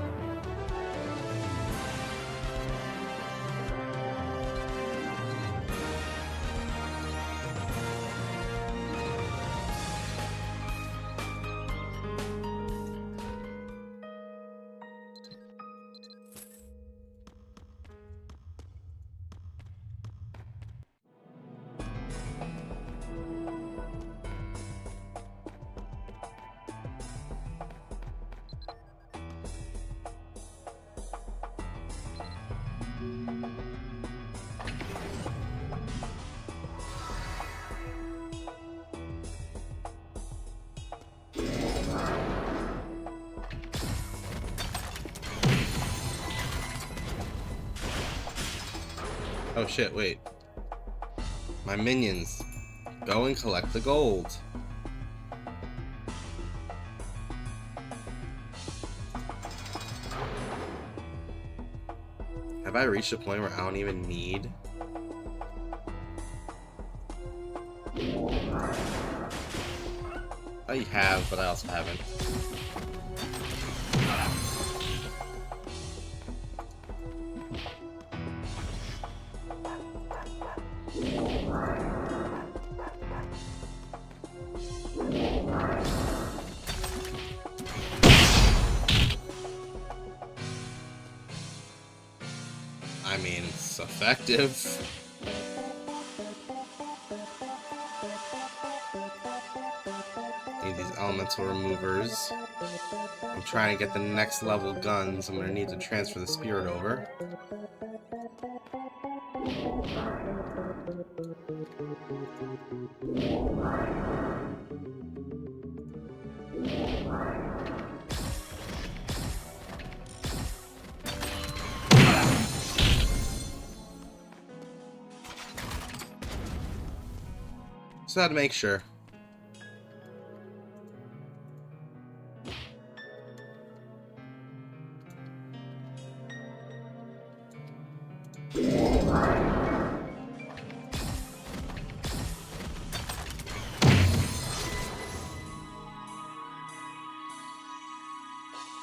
Oh shit, wait. My minions. Go and collect the gold. Have I reached a point where I don't even need? I have, but I also haven't. I mean, it's effective. Need these elemental removers. I'm trying to get the next level guns. I'm gonna need to transfer the spirit over. Just had to make sure.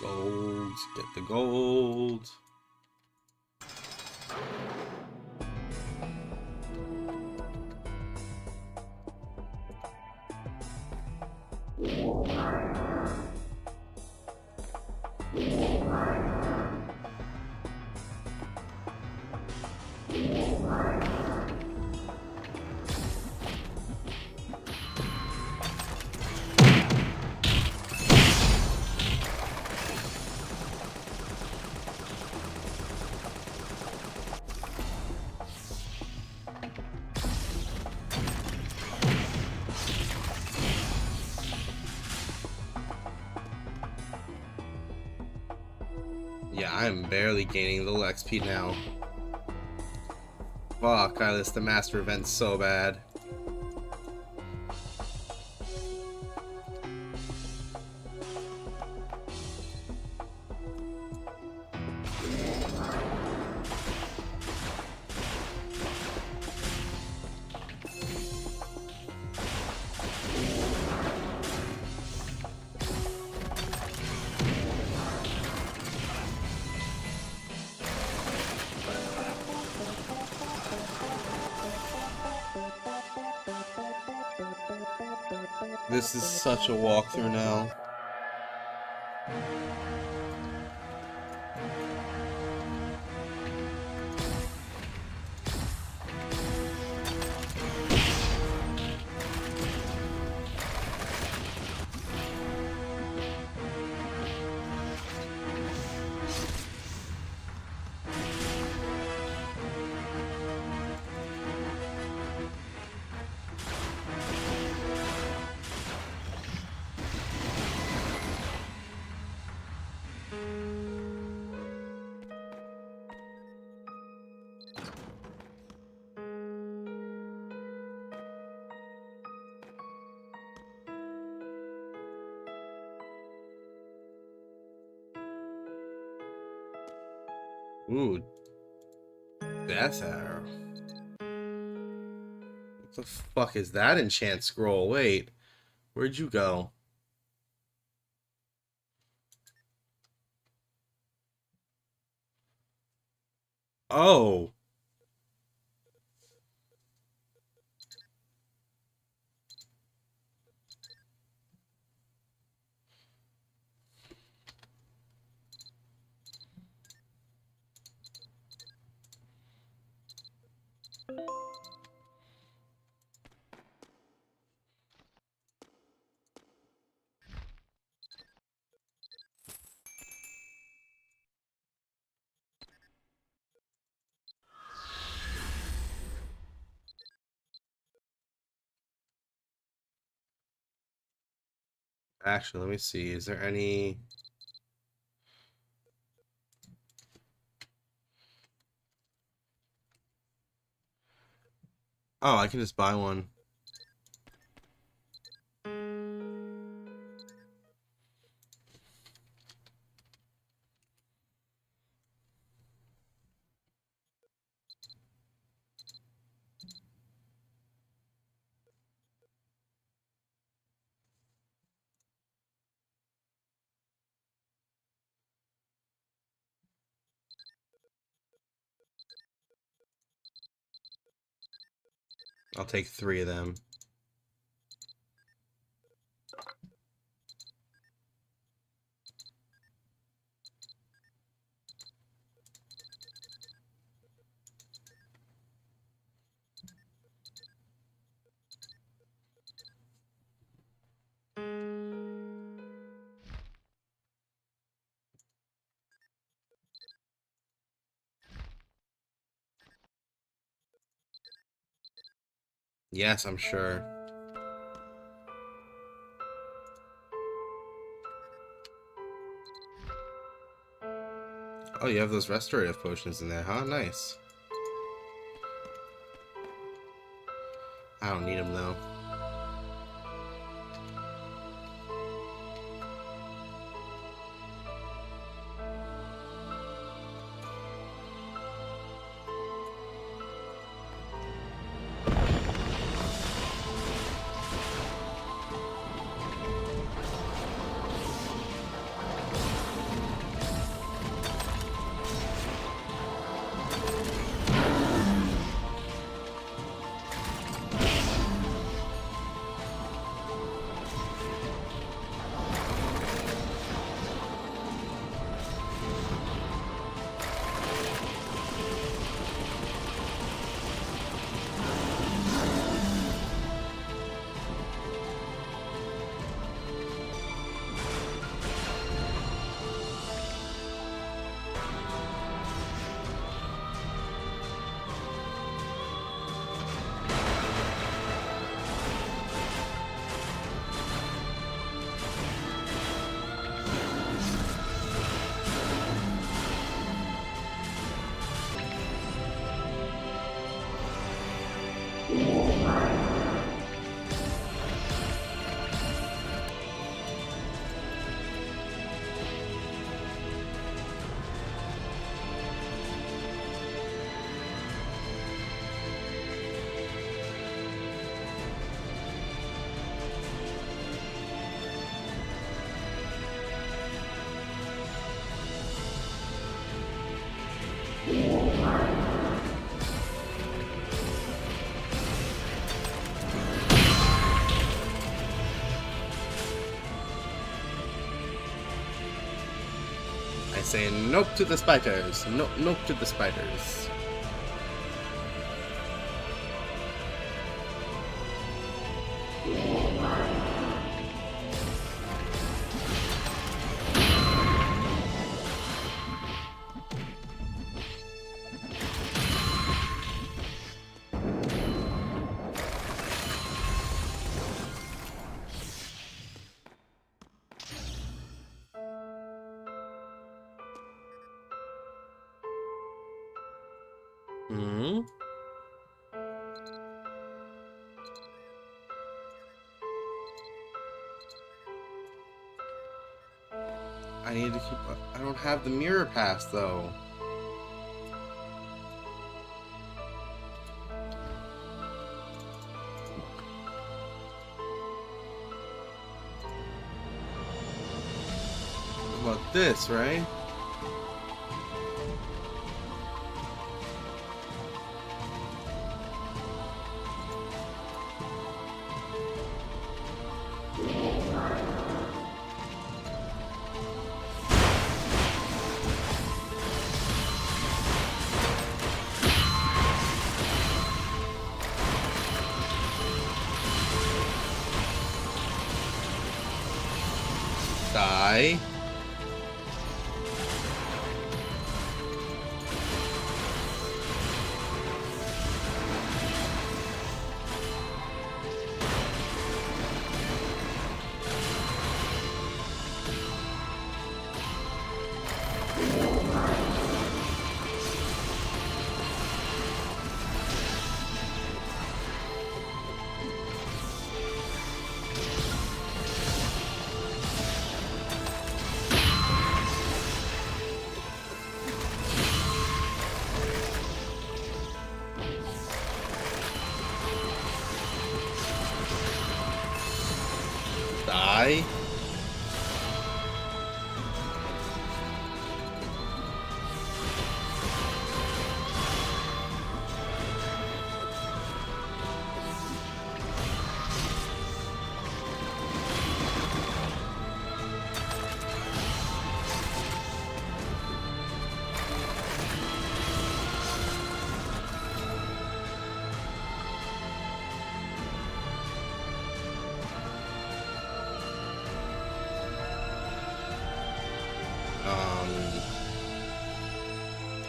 Gold, get the gold. Yeah, I'm barely gaining a little XP now. Fuck, I missed the master event so bad. This is such a walkthrough now. Ooh, death arrow. What the fuck is that enchant scroll? Wait, where'd you go? Oh. Actually, let me see. Is there any... Oh, I can just buy one. I'll take 3 of them. Yes, I'm sure. Oh, you have those restorative potions in there, huh? Nice. I don't need them, though. I say nope to the spiders. Nope, nope to the spiders. Hmm. I need to keep. I don't have the mirror pass though. What about this, right? Die. Die.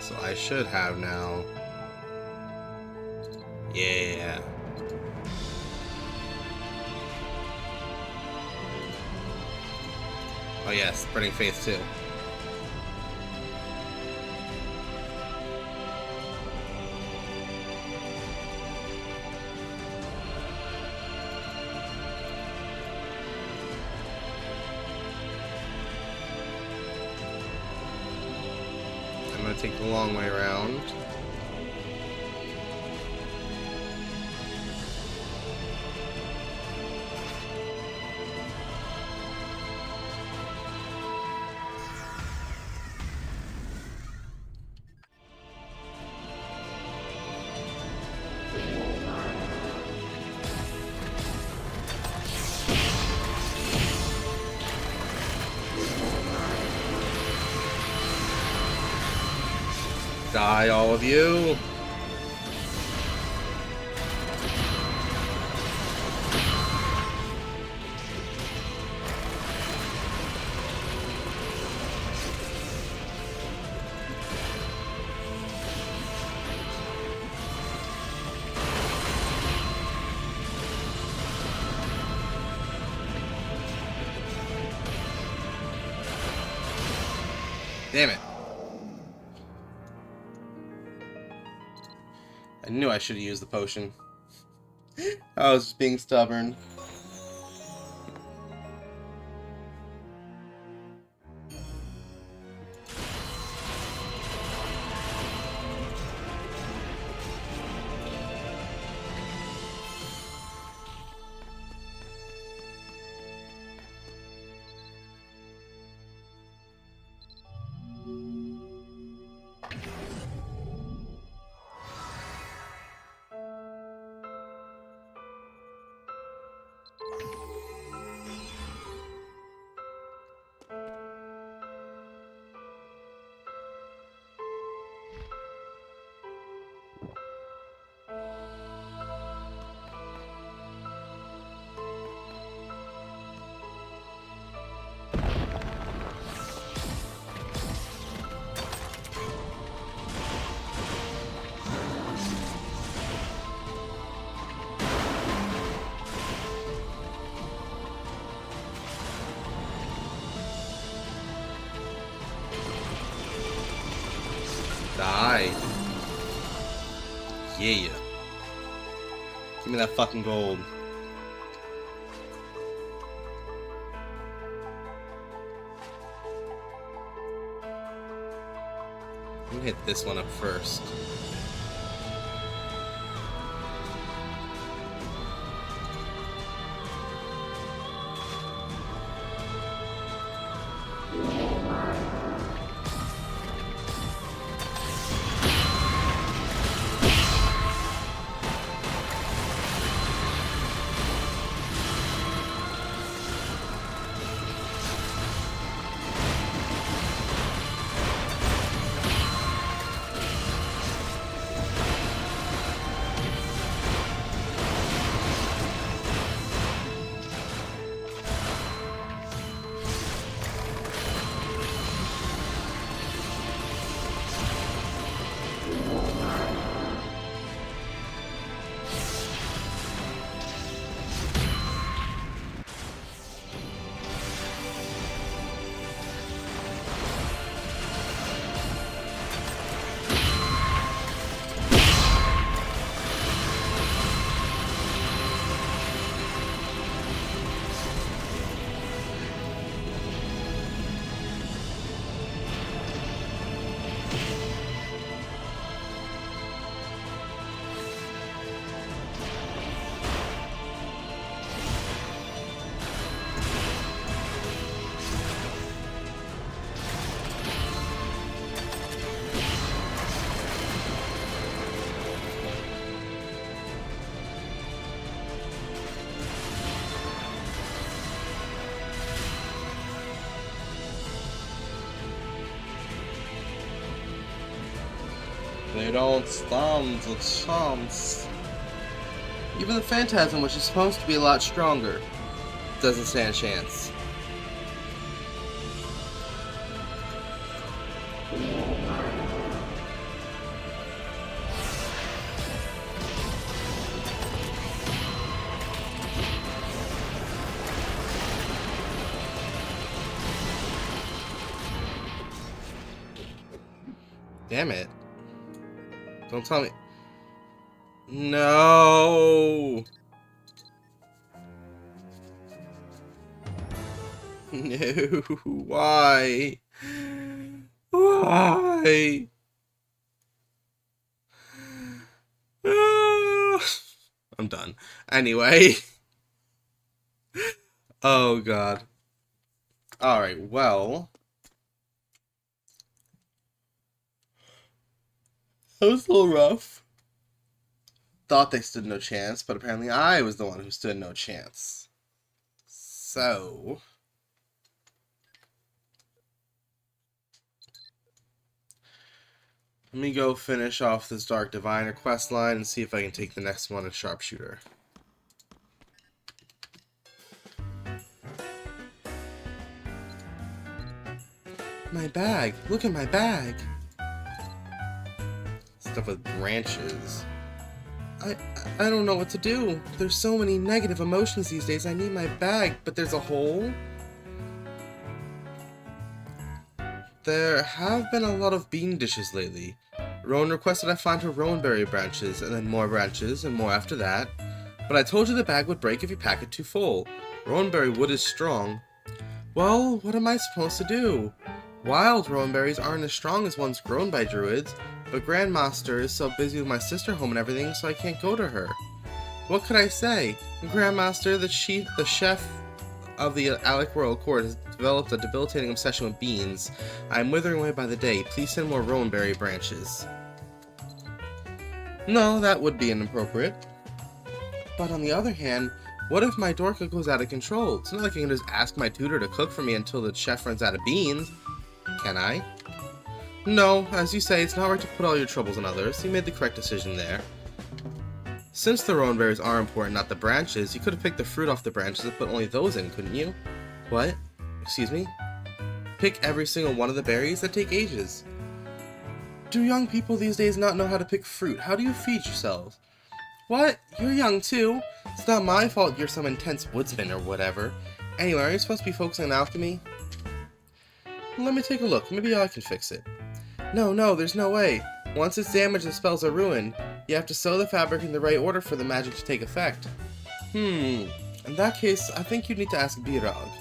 So I should have now. Yeah. Oh yes, Spreading Faith too. I'm gonna take the long way around. Die, all of you. Damn it. I knew I should have used the potion. I was just being stubborn. Yeah. Give me that fucking gold. I'm gonna hit this one up first. They don't stand a chance. Even the Phantasm, which is supposed to be a lot stronger, doesn't stand a chance. Damn it. Don't tell me. No. No. Why? Why? I'm done. Anyway. Oh, God. Alright, well. That was a little rough. Thought they stood no chance, but apparently I was the one who stood no chance. So... let me go finish off this Dark Diviner quest line and see if I can take the next one at Sharpshooter. My bag! Look at my bag! Stuff with branches. I don't know what to do. There's so many negative emotions these days. I need my bag, but there's a hole. There have been a lot of bean dishes lately. Rowan requested I find her rowanberry branches, and then more branches, and more after that. But I told you the bag would break if you pack it too full. Rowanberry wood is strong. Well, what am I supposed to do? Wild rowanberries aren't as strong as ones grown by druids, but Grandmaster is so busy with my sister home and everything, so I can't go to her. What could I say? Grandmaster, the chef of the Alec Royal Court, has developed a debilitating obsession with beans. I am withering away by the day. Please send more rowanberry branches. No, that would be inappropriate. But on the other hand, what if my Dorka goes out of control? It's not like I can just ask my tutor to cook for me until the chef runs out of beans. Can I? No, as you say, it's not right to put all your troubles on others. You made the correct decision there. Since the rowanberries are important, not the branches, you could have picked the fruit off the branches and put only those in, couldn't you? What? Excuse me? Pick every single one of the berries? That take ages. Do young people these days not know how to pick fruit? How do you feed yourselves? What? You're young too? It's not my fault you're some intense woodsman or whatever. Anyway, are you supposed to be focusing on alchemy? Let me take a look. Maybe I can fix it. No, there's no way. Once it's damaged, the spells are ruined. You have to sew the fabric in the right order for the magic to take effect. In that case, I think you need to ask Birag.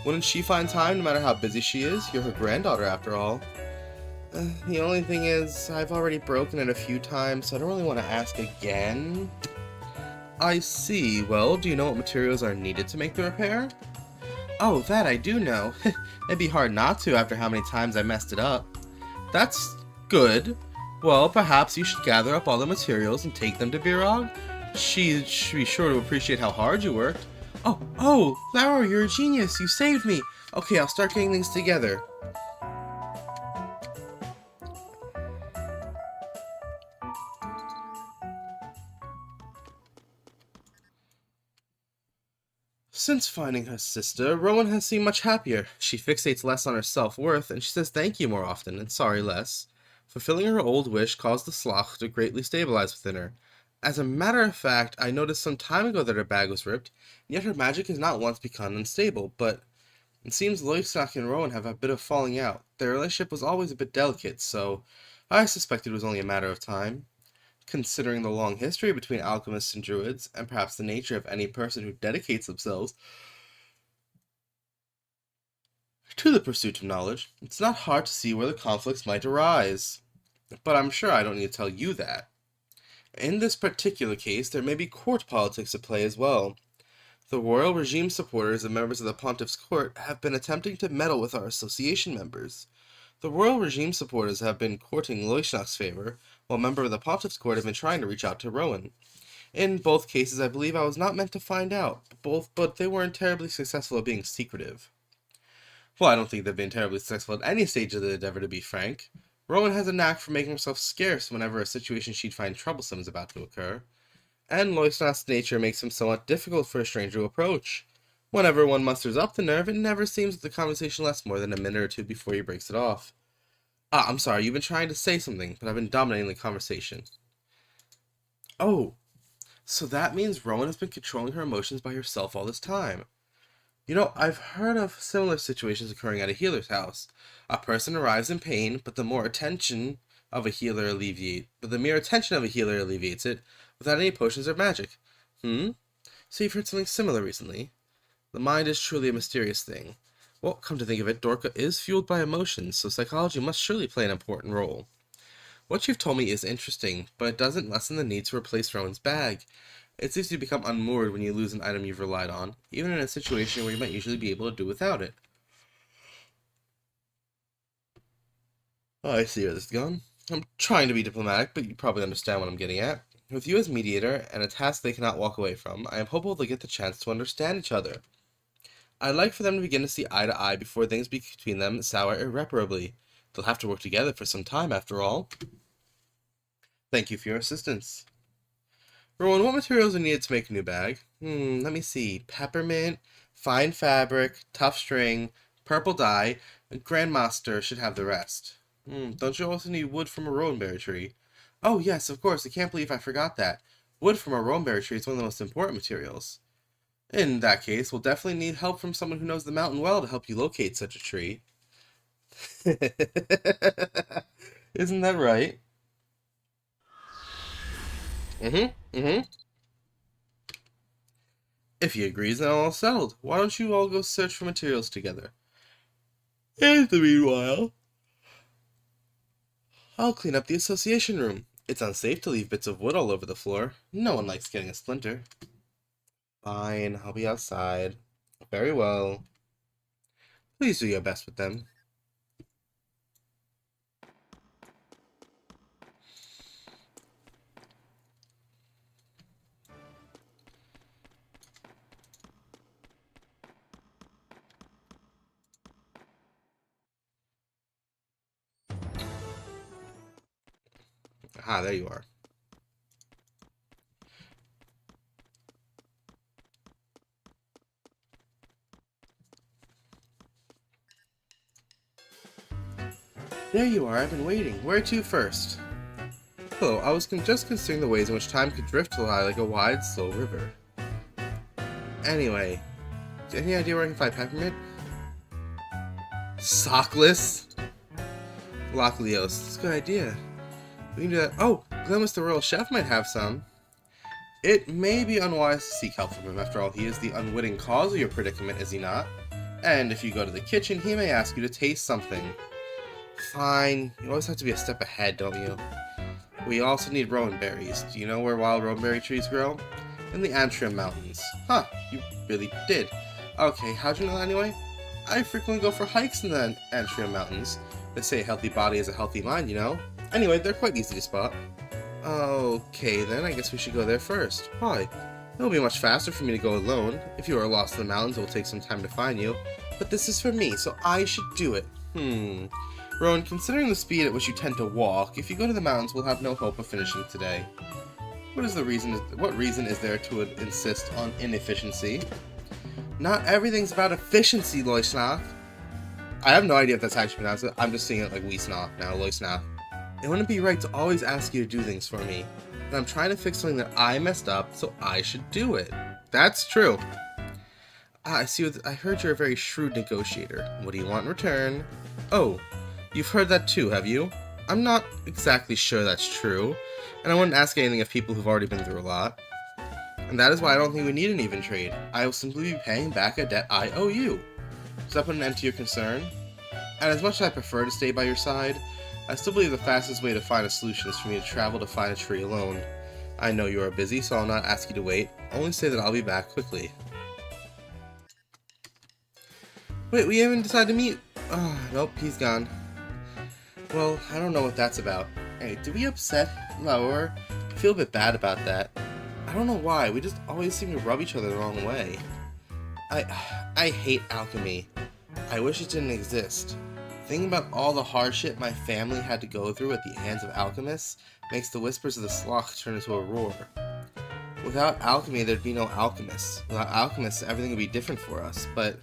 Wouldn't she find time no matter how busy she is? You're her granddaughter after all. The only thing is, I've already broken it a few times, so I don't really want to ask again. I see. Well, do you know what materials are needed to make the repair? Oh, that I do know. It'd be hard not to after how many times I messed it up. That's good. Well, perhaps you should gather up all the materials and take them to Birag. She'd be sure to appreciate how hard you worked. Oh, Laura, you're a genius. You saved me. Okay, I'll start getting things together. Since finding her sister, Rowan has seemed much happier. She fixates less on her self-worth, and she says thank you more often, and sorry less. Fulfilling her old wish caused the Sloch to greatly stabilize within her. As a matter of fact, I noticed some time ago that her bag was ripped, and yet her magic has not once become unstable, but it seems Loistock and Rowan have a bit of falling out. Their relationship was always a bit delicate, so I suspected it was only a matter of time. Considering the long history between alchemists and druids, and perhaps the nature of any person who dedicates themselves to the pursuit of knowledge, it's not hard to see where the conflicts might arise. But I'm sure I don't need to tell you that. In this particular case, there may be court politics at play as well. The royal regime supporters and members of the Pontiff's court have been attempting to meddle with our association members. The royal regime supporters have been courting Loishnach's favor, while members of the Pontiff's court have been trying to reach out to Rowan. In both cases, I believe I was not meant to find out, but they weren't terribly successful at being secretive. Well, I don't think they've been terribly successful at any stage of the endeavor, to be frank. Rowan has a knack for making herself scarce whenever a situation she'd find troublesome is about to occur, and Loishnach's nature makes him somewhat difficult for a stranger to approach. Whenever one musters up the nerve, it never seems that the conversation lasts more than a minute or two before he breaks it off. I'm sorry, you've been trying to say something, but I've been dominating the conversation. Oh, so that means Rowan has been controlling her emotions by herself all this time. You know, I've heard of similar situations occurring at a healer's house. A person arrives in pain, but the mere attention of a healer alleviates it without any potions or magic. So you've heard something similar recently. The mind is truly a mysterious thing. Well, come to think of it, Dorka is fueled by emotions, so psychology must surely play an important role. What you've told me is interesting, but it doesn't lessen the need to replace Rowan's bag. It seems to become unmoored when you lose an item you've relied on, even in a situation where you might usually be able to do without it. Oh, I see where this is going. I'm trying to be diplomatic, but you probably understand what I'm getting at. With you as mediator, and a task they cannot walk away from, I am hopeful they'll get the chance to understand each other. I'd like for them to begin to see eye to eye before things between them sour irreparably. They'll have to work together for some time, after all. Thank you for your assistance. Rowan, what materials are needed to make a new bag? Let me see. Peppermint, fine fabric, tough string, purple dye, and Grandmaster should have the rest. Don't you also need wood from a rowanberry tree? Oh, yes, of course. I can't believe I forgot that. Wood from a rowanberry tree is one of the most important materials. In that case, we'll definitely need help from someone who knows the mountain well to help you locate such a tree. Isn't that right? If he agrees, then all settled. Why don't you all go search for materials together? In the meanwhile, I'll clean up the association room. It's unsafe to leave bits of wood all over the floor. No one likes getting a splinter. Fine, I'll be outside. Very well. Please do your best with them. Aha, there you are. There you are, I've been waiting. Where to first? Hello, I was just considering the ways in which time could drift to lie like a wide, slow river. Anyway, any idea where I can find peppermint? Sockless? Lockleos. That's a good idea. We can do that. Oh, Though Mr. Royal Chef might have some. It may be unwise to seek help from him. After all, he is the unwitting cause of your predicament, is he not? And if you go to the kitchen, he may ask you to taste something. Fine. You always have to be a step ahead, don't you? We also need rowan berries. Do you know where wild rowan berry trees grow? In the Restream mountains. Huh, you really did. Okay, how'd you know that anyway? I frequently go for hikes in the Restream mountains. They say a healthy body is a healthy mind, you know? Anyway, they're quite easy to spot. Okay, then I guess we should go there first. Why? It'll be much faster for me to go alone. If you are lost in the mountains, it will take some time to find you. But this is for me, so I should do it. Rowan, considering the speed at which you tend to walk, if you go to the mountains, we'll have no hope of finishing today. What reason is there to insist on inefficiency? Not everything's about efficiency, Loisnath. I have no idea if that's how you pronounce it. I'm just seeing it like Weesnath now, Loisnath. It wouldn't be right to always ask you to do things for me. And I'm trying to fix something that I messed up, so I should do it. That's true. I see. I heard you're a very shrewd negotiator. What do you want in return? Oh, you've heard that too, have you? I'm not exactly sure that's true, and I wouldn't ask anything of people who've already been through a lot. And that is why I don't think we need an even trade. I will simply be paying back a debt I owe you. Does that put an end to your concern? And as much as I prefer to stay by your side, I still believe the fastest way to find a solution is for me to travel to find a tree alone. I know you are busy, so I'll not ask you to wait. Only say that I'll be back quickly. Wait, we haven't decided to meet? Oh, nope, he's gone. Well, I don't know what that's about. Hey, did we upset Laura? I feel a bit bad about that. I don't know why, we just always seem to rub each other the wrong way. I hate alchemy. I wish it didn't exist. Thinking about all the hardship my family had to go through at the hands of alchemists makes the whispers of the sloth turn into a roar. Without alchemy, there'd be no alchemists. Without alchemists, everything would be different for us, but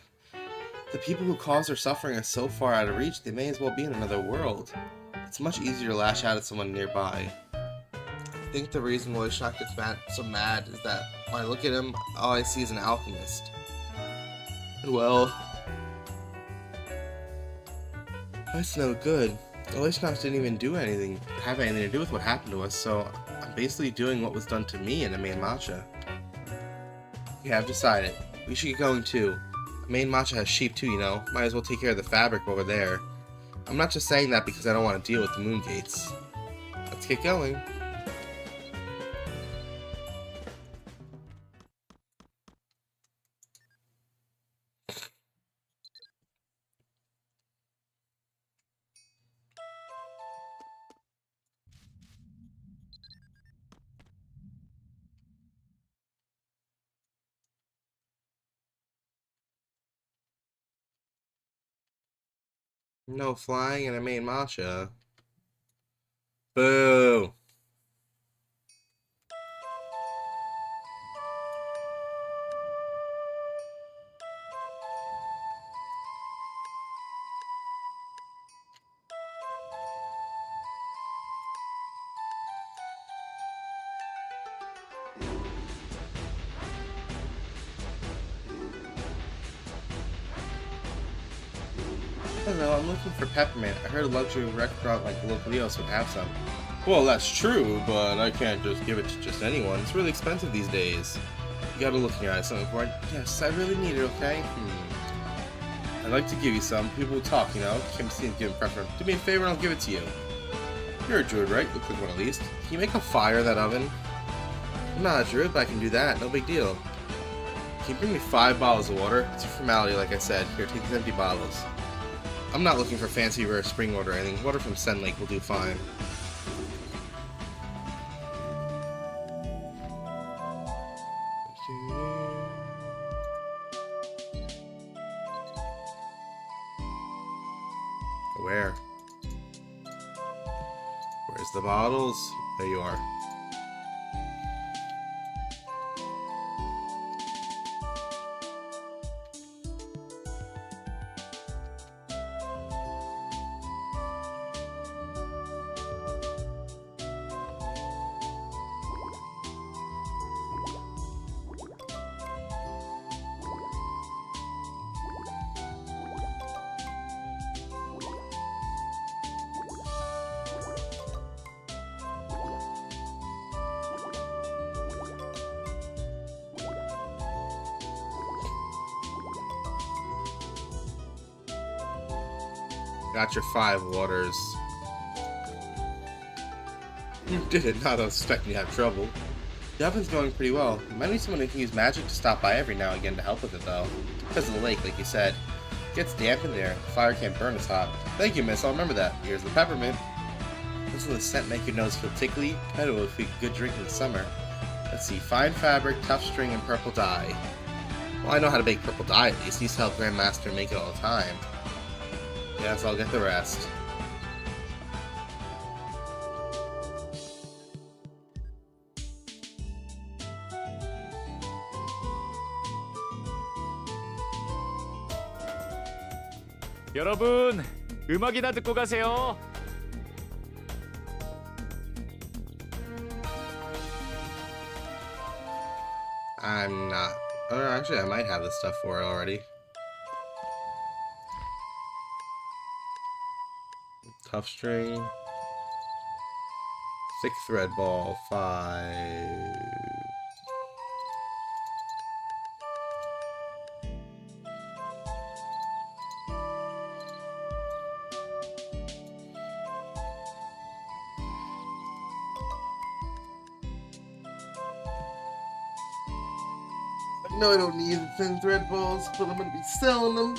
the people who cause our suffering are so far out of reach, they may as well be in another world. It's much easier to lash out at someone nearby. I think the reason why Shaq gets so mad is that when I look at him, all I see is an alchemist. Well, that's no good. Loisnacht didn't even have anything to do with what happened to us, so I'm basically doing what was done to me in a main matcha. We have decided. We should get going too. Main matcha has sheep too, you know. Might as well take care of the fabric over there. I'm not just saying that because I don't want to deal with the moon gates. Let's get going. No flying in a main matcha. Boo! Hello, I'm looking for peppermint. I heard a luxury restaurant like Local Leos would have some. Well, that's true, but I can't just give it to just anyone. It's really expensive these days. You gotta look in your eyes. Something for it. Yes, I really need it, okay? I'd like to give you some. People will talk, you know? Can't see and give them preference. Do me a favor and I'll give it to you. You're a druid, right? Looks like one at least. Can you make a fire in that oven? I'm not a druid, but I can do that. No big deal. Can you bring me 5 bottles of water? It's a formality, like I said. Here, take these empty bottles. I'm not looking for fancy rare spring water or anything. Water from Sen Lake will do fine. Where? Where's the bottles? There you are. Got your 5 waters. You did it, not expecting to have trouble. The oven's going pretty well. Might need someone who can use magic to stop by every now and again to help with it, though. Because of the lake, like you said. It gets damp in there. The fire can't burn as hot. Thank you, miss. I'll remember that. Here's the peppermint. Doesn't the scent make your nose feel tickly? That would be a good drink in the summer. Let's see. Fine fabric, tough string, and purple dye. Well, I know how to make purple dye at least. I used to help Grandmaster make it all the time. Yes, I'll get the rest. 여러분, 음악이나 듣고 가세요. I'm not... Oh, actually, I might have this stuff for it already. Tough string. 6 thread ball. 5... No, I don't need thin thread balls, but I'm gonna be selling them.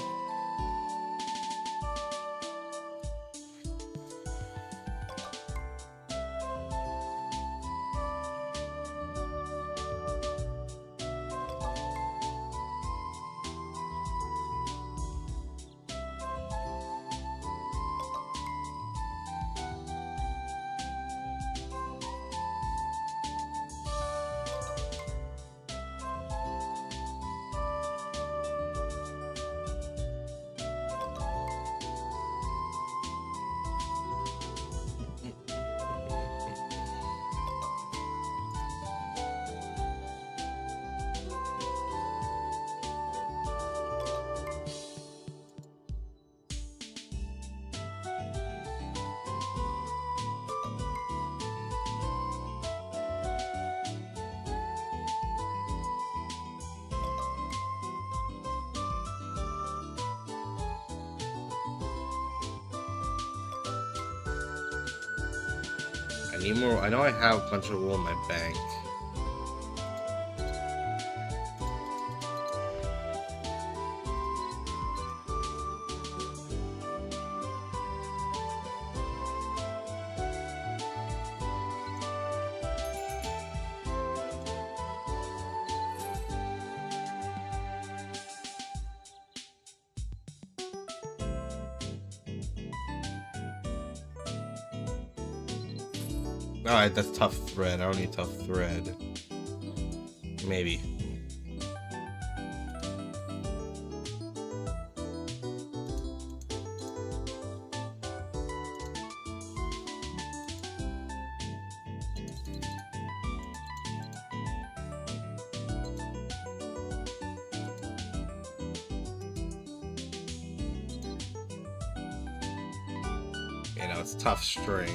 I need more. I know I have a bunch of wool in my bank. Alright, that's tough thread. I don't need tough thread. Maybe. You know, it's tough string.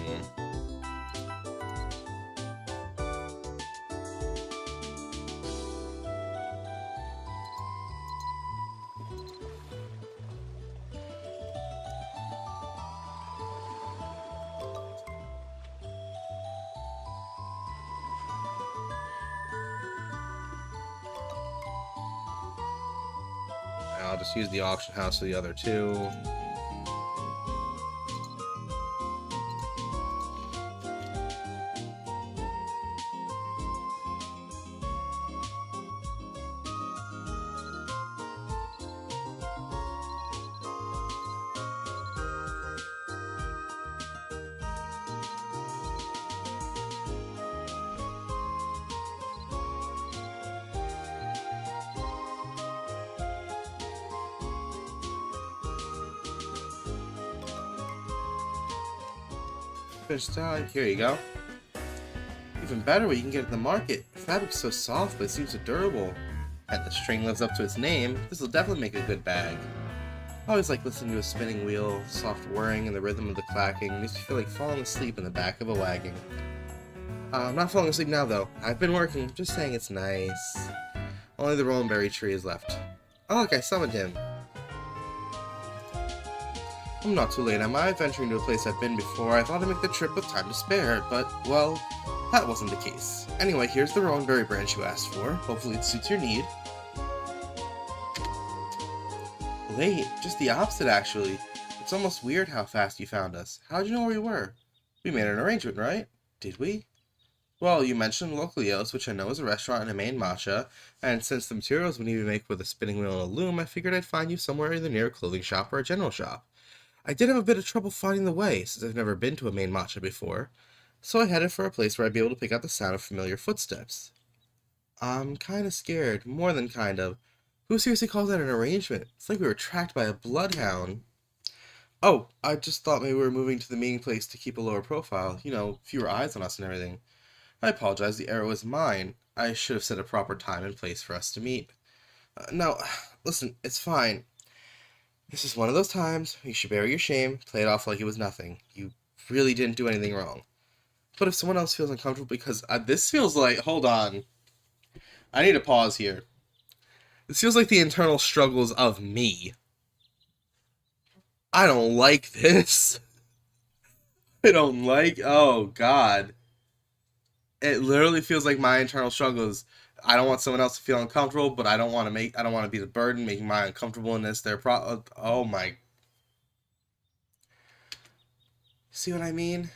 I'll just use the auction house for the other two. Here you go. Even better, what you can get at the market. The fabric's so soft, but it seems so durable. And the string lives up to its name. This will definitely make a good bag. I always like listening to a spinning wheel, soft whirring, and the rhythm of the clacking. It makes me feel like falling asleep in the back of a wagon. I'm not falling asleep now, though. I've been working. Just saying it's nice. Only the rowan berry tree is left. Oh, look, I summoned him. I'm not too late, am I? Venturing to a place I've been before, I thought I'd make the trip with time to spare, but, well, that wasn't the case. Anyway, here's the rowan berry branch you asked for. Hopefully it suits your need. Late? Just the opposite, actually. It's almost weird how fast you found us. How'd you know where we were? We made an arrangement, right? Did we? Well, you mentioned Localios, which I know is a restaurant and a main matcha, and since the materials we need to make with a spinning wheel and a loom, I figured I'd find you somewhere either near a clothing shop or a general shop. I did have a bit of trouble finding the way, since I've never been to a main matcha before, so I headed for a place where I'd be able to pick out the sound of familiar footsteps. I'm kinda scared, more than kind of. Who seriously calls that an arrangement? It's like we were tracked by a bloodhound. Oh, I just thought maybe we were moving to the meeting place to keep a lower profile, fewer eyes on us and everything. I apologize, the error was mine. I should have set a proper time and place for us to meet. No, listen, it's fine. This is one of those times you should bury your shame, play it off like it was nothing. You really didn't do anything wrong. But if someone else feels uncomfortable because this feels like, hold on. I need to pause here. This feels like the internal struggles of me. I don't like this. Oh God. It literally feels like my internal struggles. I don't want someone else to feel uncomfortable, but I don't want to be the burden making my uncomfortableness oh my. See what I mean?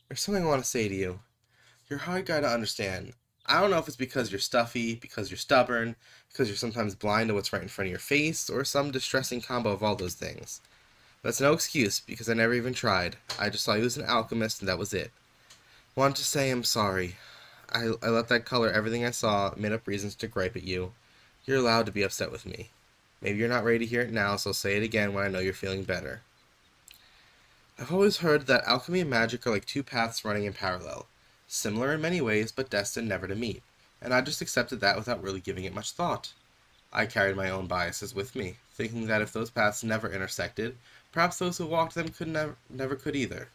There's something I want to say to you. You're a hard guy to understand. I don't know if it's because you're stuffy, because you're stubborn, because you're sometimes blind to what's right in front of your face, or some distressing combo of all those things. That's no excuse, because I never even tried. I just saw you as an alchemist, and that was it. Want to say I'm sorry. I let that color everything I saw, made up reasons to gripe at you. You're allowed to be upset with me. Maybe you're not ready to hear it now, so I'll say it again when I know you're feeling better. I've always heard that alchemy and magic are like two paths running in parallel. Similar in many ways, but destined never to meet. And I just accepted that without really giving it much thought. I carried my own biases with me, thinking that if those paths never intersected, perhaps those who walked them never could either.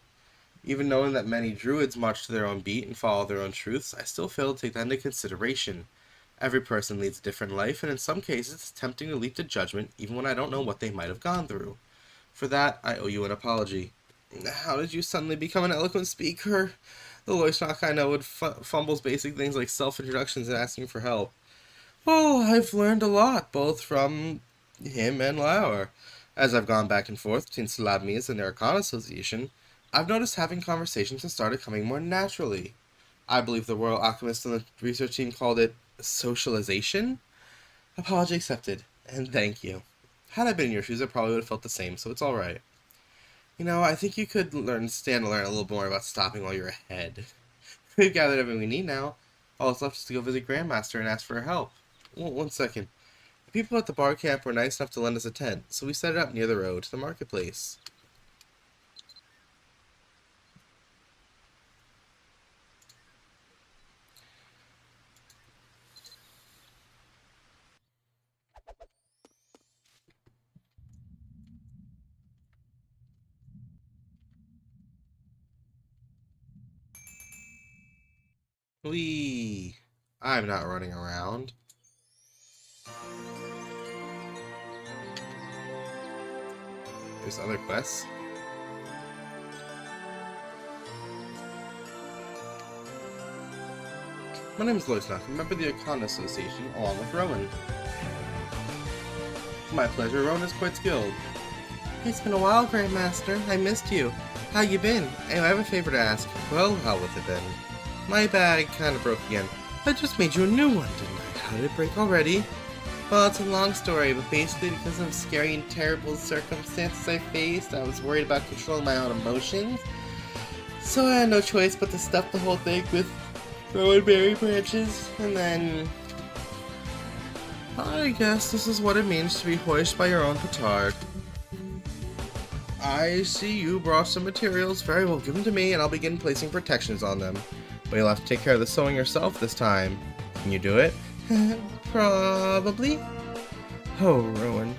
Even knowing that many druids march to their own beat and follow their own truths, I still fail to take that into consideration. Every person leads a different life, and in some cases it's tempting to leap to judgment even when I don't know what they might have gone through. For that, I owe you an apology. How did you suddenly become an eloquent speaker? The Loisnak I know fumbles basic things like self-introductions and asking for help. Well, I've learned a lot, both from him and Lauer. As I've gone back and forth between Slabmies and the Arcana Association, I've noticed having conversations has started coming more naturally. I believe the Royal Alchemist and the research team called it socialization? Apology accepted, and thank you. Had I been in your shoes, I probably would have felt the same, so it's alright. I think you could stand to learn a little more about stopping while you're ahead. We've gathered everything we need now. All that's left is to go visit Grandmaster and ask for her help. One second. The people at the bar camp were nice enough to lend us a tent, so we set it up near the road to the marketplace. Whee! I'm not running around. There's other quests. My name is Loisnak, a member of the Arcana Association, along with Rowan. My pleasure, Rowan is quite skilled. It's been a while, Grandmaster. I missed you. How you been? Anyway, I have a favor to ask. Well, hell with it then. My bag kinda broke again. I just made you a new one, didn't I? How did it break already? Well, it's a long story, but basically because of scary and terrible circumstances I faced, I was worried about controlling my own emotions. So I had no choice but to stuff the whole thing with rowan berry branches, and then I guess this is what it means to be hoisted by your own petard. I see you brought some materials. Very well, give them to me and I'll begin placing protections on them. But you'll have to take care of the sewing yourself this time. Can you do it? Probably. Oh, Rowan.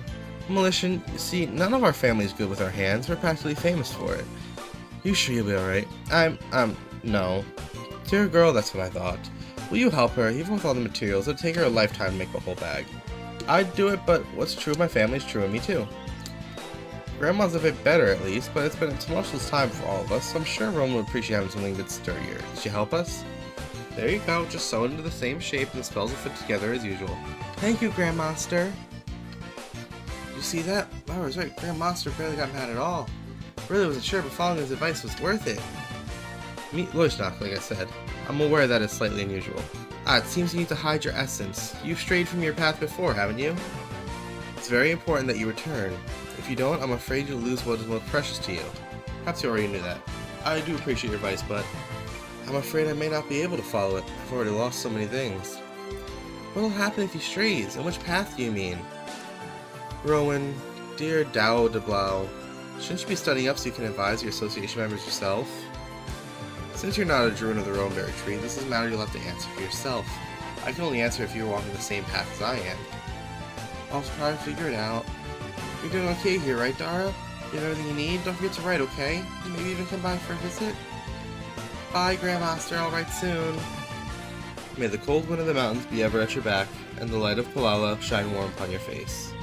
Militia, see, none of our family's good with our hands. We're practically famous for it. You sure you'll be alright? No. Dear girl, that's what I thought. Will you help her? Even with all the materials, it'll take her a lifetime to make a whole bag. I'd do it, but what's true of my family's true of me too. Grandma's a bit better at least, but it's been a tumultuous time for all of us, so I'm sure Rowan would appreciate having something a bit sturdier. Did she help us? There you go, just sew it into the same shape and the spells will fit together as usual. Thank you, Grandmaster. You see that? I was right, Grandmaster barely got mad at all. Really wasn't sure, but following his advice was worth it. Meet Loishnak, like I said. I'm aware that is slightly unusual. It seems you need to hide your essence. You've strayed from your path before, haven't you? It's very important that you return. If you don't, I'm afraid you'll lose what is most precious to you. Perhaps you already knew that. I do appreciate your advice, but I'm afraid I may not be able to follow it. I've already lost so many things. What'll happen if he strays? And which path do you mean? Rowan, dear Dao de Blau, shouldn't you be studying up so you can advise your association members yourself? Since you're not a druid of the Rowanberry tree, this is a matter you'll have to answer for yourself. I can only answer if you're walking the same path as I am. I'll try to figure it out. You're doing okay here, right, Dara? You have everything you need? Don't forget to write, okay? Maybe even come by for a visit? Bye, Grandmaster. I'll write soon. May the cold wind of the mountains be ever at your back, and the light of Palala shine warm upon your face.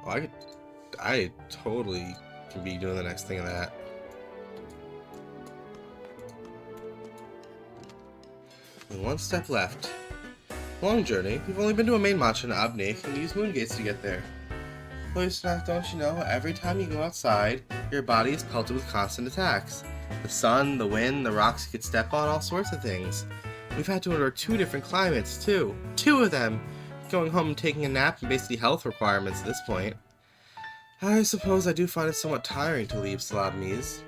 Oh, I totally can be doing the next thing of that. Only one step left. Long journey. We've only been to a main matcha in Abnake and use moon gates to get there. Loishnak, don't you know, every time you go outside, your body is pelted with constant attacks. The sun, the wind, the rocks you could step on, all sorts of things. We've had to endure 2 different climates, too. 2 of them! Going home and taking a nap and basically health requirements at this point. I suppose I do find it somewhat tiring to leave Slabmise.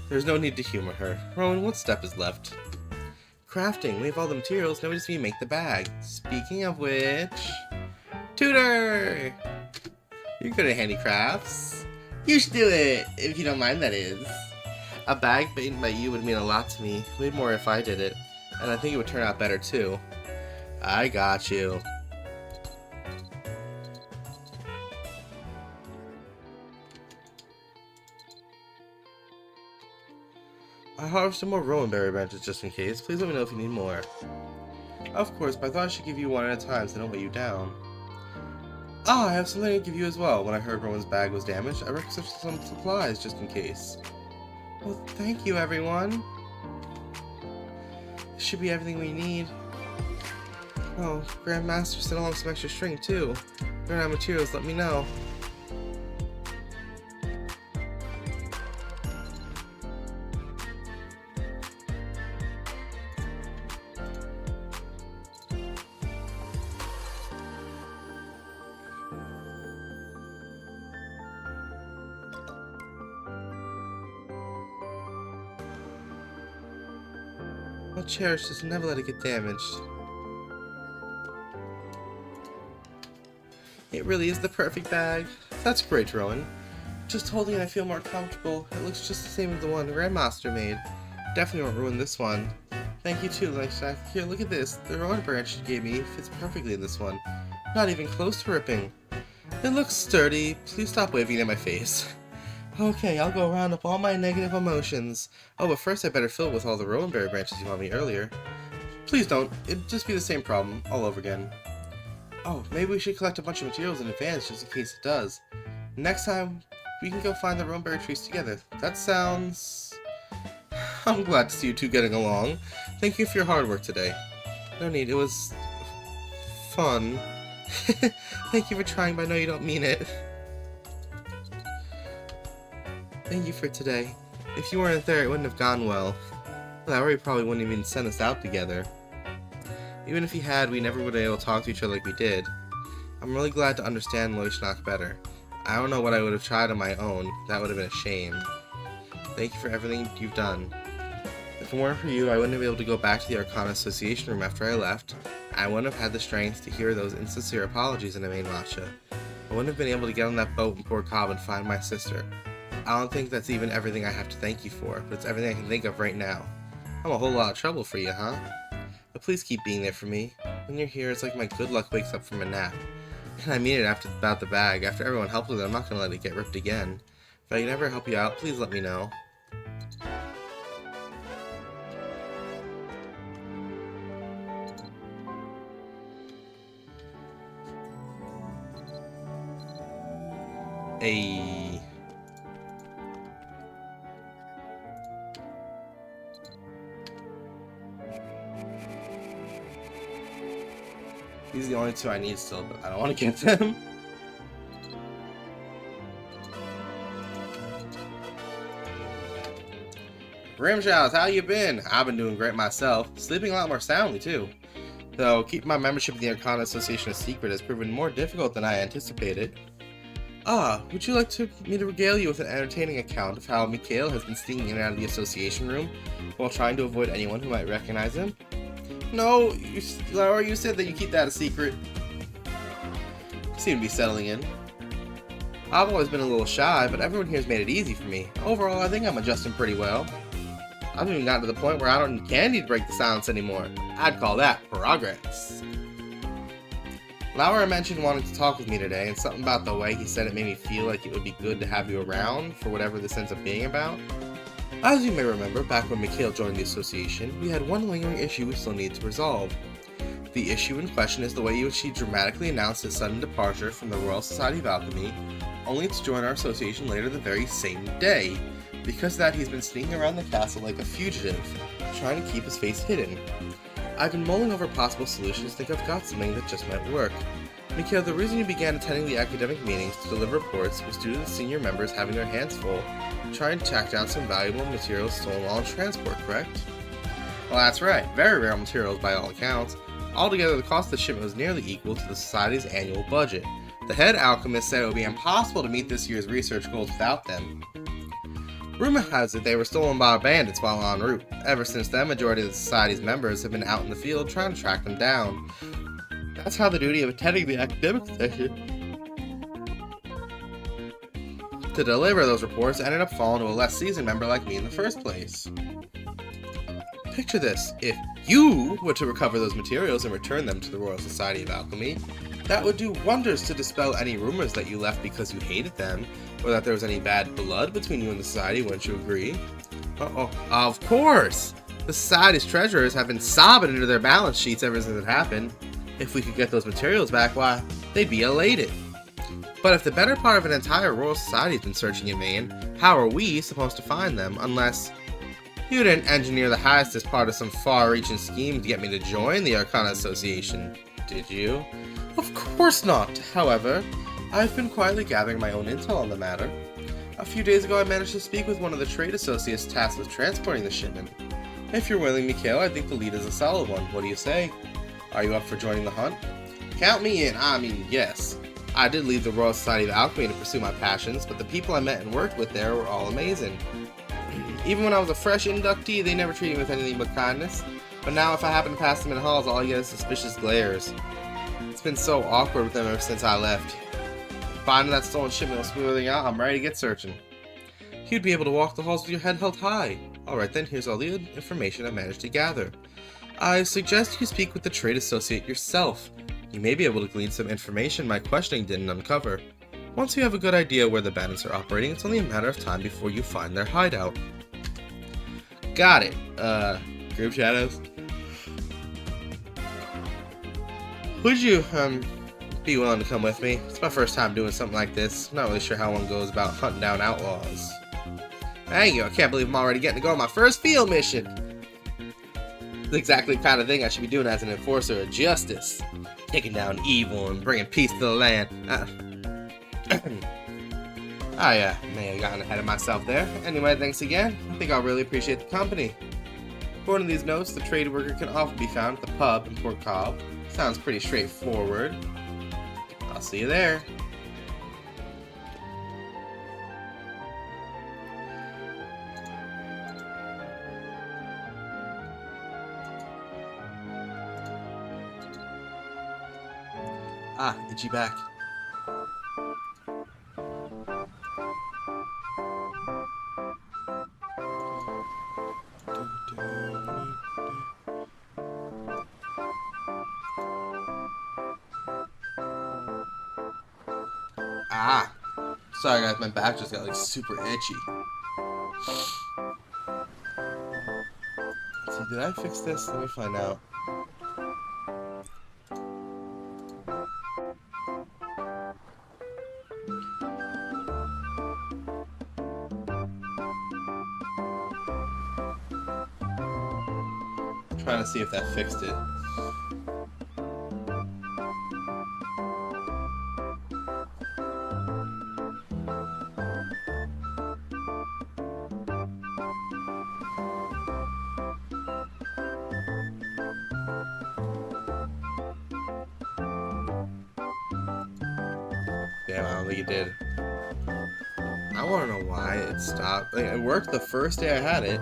There's no need to humor her. Rowan, what step is left? Crafting. We have all the materials, now we just need to make the bag. Speaking of which... Tutor! You're good at handicrafts. You should do it, if you don't mind, that is. A bag made by you would mean a lot to me. Way more if I did it. And I think it would turn out better, too. I got you. I harvested more Rowanberry branches just in case. Please let me know if you need more. Of course, but I thought I should give you one at a time so I don't weigh you down. I have something to give you as well. When I heard Rowan's bag was damaged, I requested some supplies just in case. Well, thank you, everyone. This should be everything we need. Oh, Grandmaster sent along some extra string, too. If you don't have materials, let me know. I'll cherish this and never let it get damaged. It really is the perfect bag. That's great, Rowan. Just holding it, I feel more comfortable. It looks just the same as the one Grandmaster made. Definitely won't ruin this one. Thank you too, Loishnak. Here, look at this. The Rowan branch you gave me fits perfectly in this one. Not even close to ripping. It looks sturdy. Please stop waving at my face. Okay, I'll go round up all my negative emotions. Oh, but first I better fill it with all the Rowanberry branches you bought me earlier. Please don't. It'd just be the same problem all over again. Oh, maybe we should collect a bunch of materials in advance just in case it does. Next time, we can go find the Rowanberry trees together. That sounds... I'm glad to see you two getting along. Thank you for your hard work today. No need, it was... fun. Thank you for trying, but I know you don't mean it. Thank you for today. If you weren't there, it wouldn't have gone well. Lowry probably wouldn't even send us out together. Even if he had, we never would have been able to talk to each other like we did. I'm really glad to understand Loishnak better. I don't know what I would have tried on my own. That would have been a shame. Thank you for everything you've done. If it weren't for you, I wouldn't have been able to go back to the Arcana Association room after I left. I wouldn't have had the strength to hear those insincere apologies in the main matcha. I wouldn't have been able to get on that boat in Port Cobb and find my sister. I don't think that's even everything I have to thank you for, but it's everything I can think of right now. I'm a whole lot of trouble for you, huh? But please keep being there for me. When you're here, it's like my good luck wakes up from a nap. And I mean it about the bag. After everyone helped with it, I'm not going to let it get ripped again. If I can ever help you out, please let me know. Hey. These are the only two I need still, but I don't want to get them. Rimshows, how you been? I've been doing great myself, sleeping a lot more soundly too. Though keeping my membership in the Arcana Association a secret has proven more difficult than I anticipated. Would you like me to regale you with an entertaining account of how Mikhail has been sneaking in and out of the association room while trying to avoid anyone who might recognize him? No, you said that you keep that a secret. You seem to be settling in. I've always been a little shy, but everyone here's made it easy for me. Overall, I think I'm adjusting pretty well. I've even gotten to the point where I don't need candy to break the silence anymore. I'd call that progress. Lauer mentioned wanting to talk with me today, and something about the way he said it made me feel like it would be good to have you around for whatever this ends up being about. As you may remember, back when Mikhail joined the association, we had one lingering issue we still need to resolve. The issue in question is the way in which he dramatically announced his sudden departure from the Royal Society of Alchemy, only to join our association later the very same day. Because of that, he's been sneaking around the castle like a fugitive, trying to keep his face hidden. I've been mulling over possible solutions and think I've got something that just might work. Mikhail, the reason you began attending the academic meetings to deliver reports was due to the senior members having their hands full, trying to track down some valuable materials stolen while on transport, correct? Well, that's right. Very rare materials by all accounts. Altogether, the cost of the shipment was nearly equal to the Society's annual budget. The head alchemist said it would be impossible to meet this year's research goals without them. Rumor has it they were stolen by bandits while en route. Ever since then, majority of the Society's members have been out in the field trying to track them down. That's how the duty of attending the academic session to deliver those reports ended up falling to a less seasoned member like me in the first place. Picture this, if you were to recover those materials and return them to the Royal Society of Alchemy, that would do wonders to dispel any rumors that you left because you hated them, or that there was any bad blood between you and the Society, wouldn't you agree? Of course! The Society's treasurers have been sobbing into their balance sheets ever since it happened. If we could get those materials back, why, they'd be elated. But if the better part of an entire Royal Society has been searching in vain, how are we supposed to find them, unless... You didn't engineer the heist as part of some far-reaching scheme to get me to join the Arcana Association, did you? Of course not! However, I've been quietly gathering my own intel on the matter. A few days ago I managed to speak with one of the trade associates tasked with transporting the shipment. If you're willing, Mikhail, I think the lead is a solid one. What do you say? Are you up for joining the hunt? Count me in. I mean, yes. I did leave the Royal Society of Alchemy to pursue my passions, but the people I met and worked with there were all amazing. Even when I was a fresh inductee, they never treated me with anything but kindness. But now if I happen to pass them in halls, all I get is suspicious glares. It's been so awkward with them ever since I left. Finding that stolen shipment was smoothing out, I'm ready to get searching. You'd be able to walk the halls with your head held high. Alright then, here's all the information I managed to gather. I suggest you speak with the trade associate yourself. You may be able to glean some information my questioning didn't uncover. Once you have a good idea where the bandits are operating, it's only a matter of time before you find their hideout. Got it. Group shadows. Would you, be willing to come with me? It's my first time doing something like this. I'm not really sure how one goes about hunting down outlaws. Thank you. I can't believe I'm already getting to go on my first field mission. It's exactly the kind of thing I should be doing as an enforcer of justice. Taking down evil and bringing peace to the land. I may have gotten ahead of myself there. Anyway, thanks again. I think I'll really appreciate the company. According to these notes, the trade worker can often be found at the pub in Port Cobb. Sounds pretty straightforward. I'll see you there. Itchy back. Sorry guys, my back just got like super itchy. Let's see, did I fix this? Let me find out. Trying to see if that fixed it. Damn, I don't think it did. I want to know why it stopped. Like, it worked the first day I had it.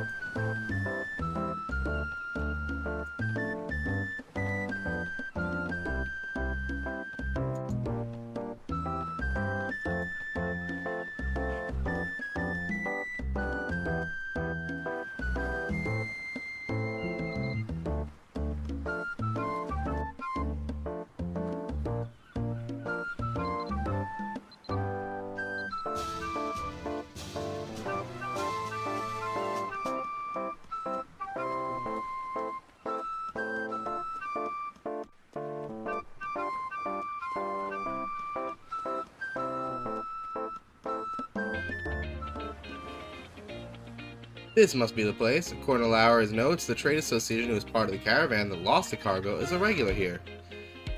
This must be the place. According to Lauer's notes, the trade association who was part of the caravan that lost the cargo is a regular here.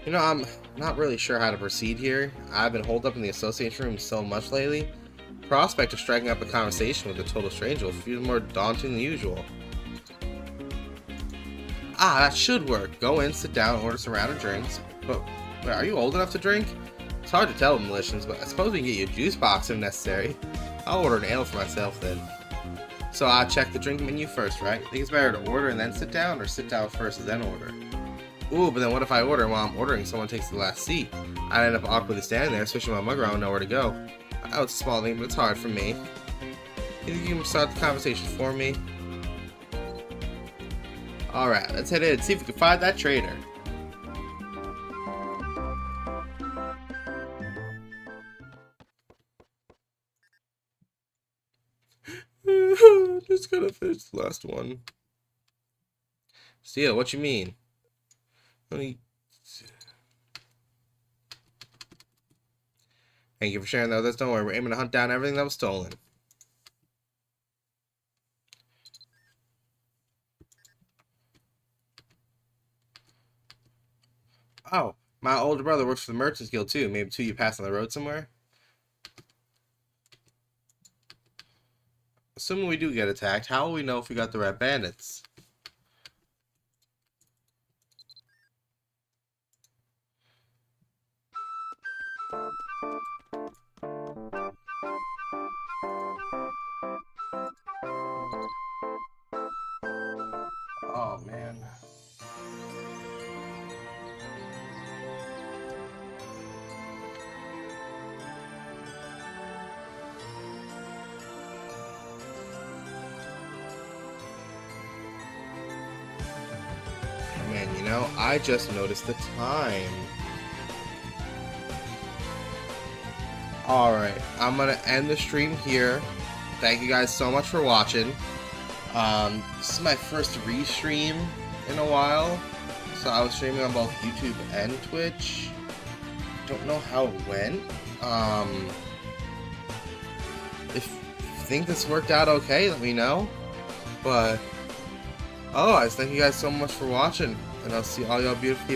You know, I'm not really sure how to proceed here. I've been holed up in the association room so much lately. The prospect of striking up a conversation with a total stranger will feel more daunting than usual. Ah, that should work. Go in, sit down, order some round of drinks. But, wait, are you old enough to drink? It's hard to tell with militians, but I suppose we can get you a juice box if necessary. I'll order an ale for myself then. So I'll check the drink menu first, right? Think it's better to order and then sit down, or sit down first and then order? Ooh, but then what if I order and while I'm ordering someone takes the last seat? I'd end up awkwardly standing there, switching my mug around, nowhere to go. I know it's a small thing, but it's hard for me. You think you can start the conversation for me? Alright, let's head in and see if we can find that trader. Just gotta finish the last one. Steal, what you mean? Thank you for sharing that with us. Don't worry, we're aiming to hunt down everything that was stolen. Oh, my older brother works for the Merchants Guild too. Maybe two you pass on the road somewhere? Assuming we do get attacked, how will we know if we got the right bandits? Oh, man. Man, you know, I just noticed the time. Alright, I'm gonna end the stream here. Thank you guys so much for watching. This is my first restream in a while. So I was streaming on both YouTube and Twitch. Don't know how it went. If you think this worked out okay, let me know. But otherwise, thank you guys so much for watching. And I'll see all y'all beautiful people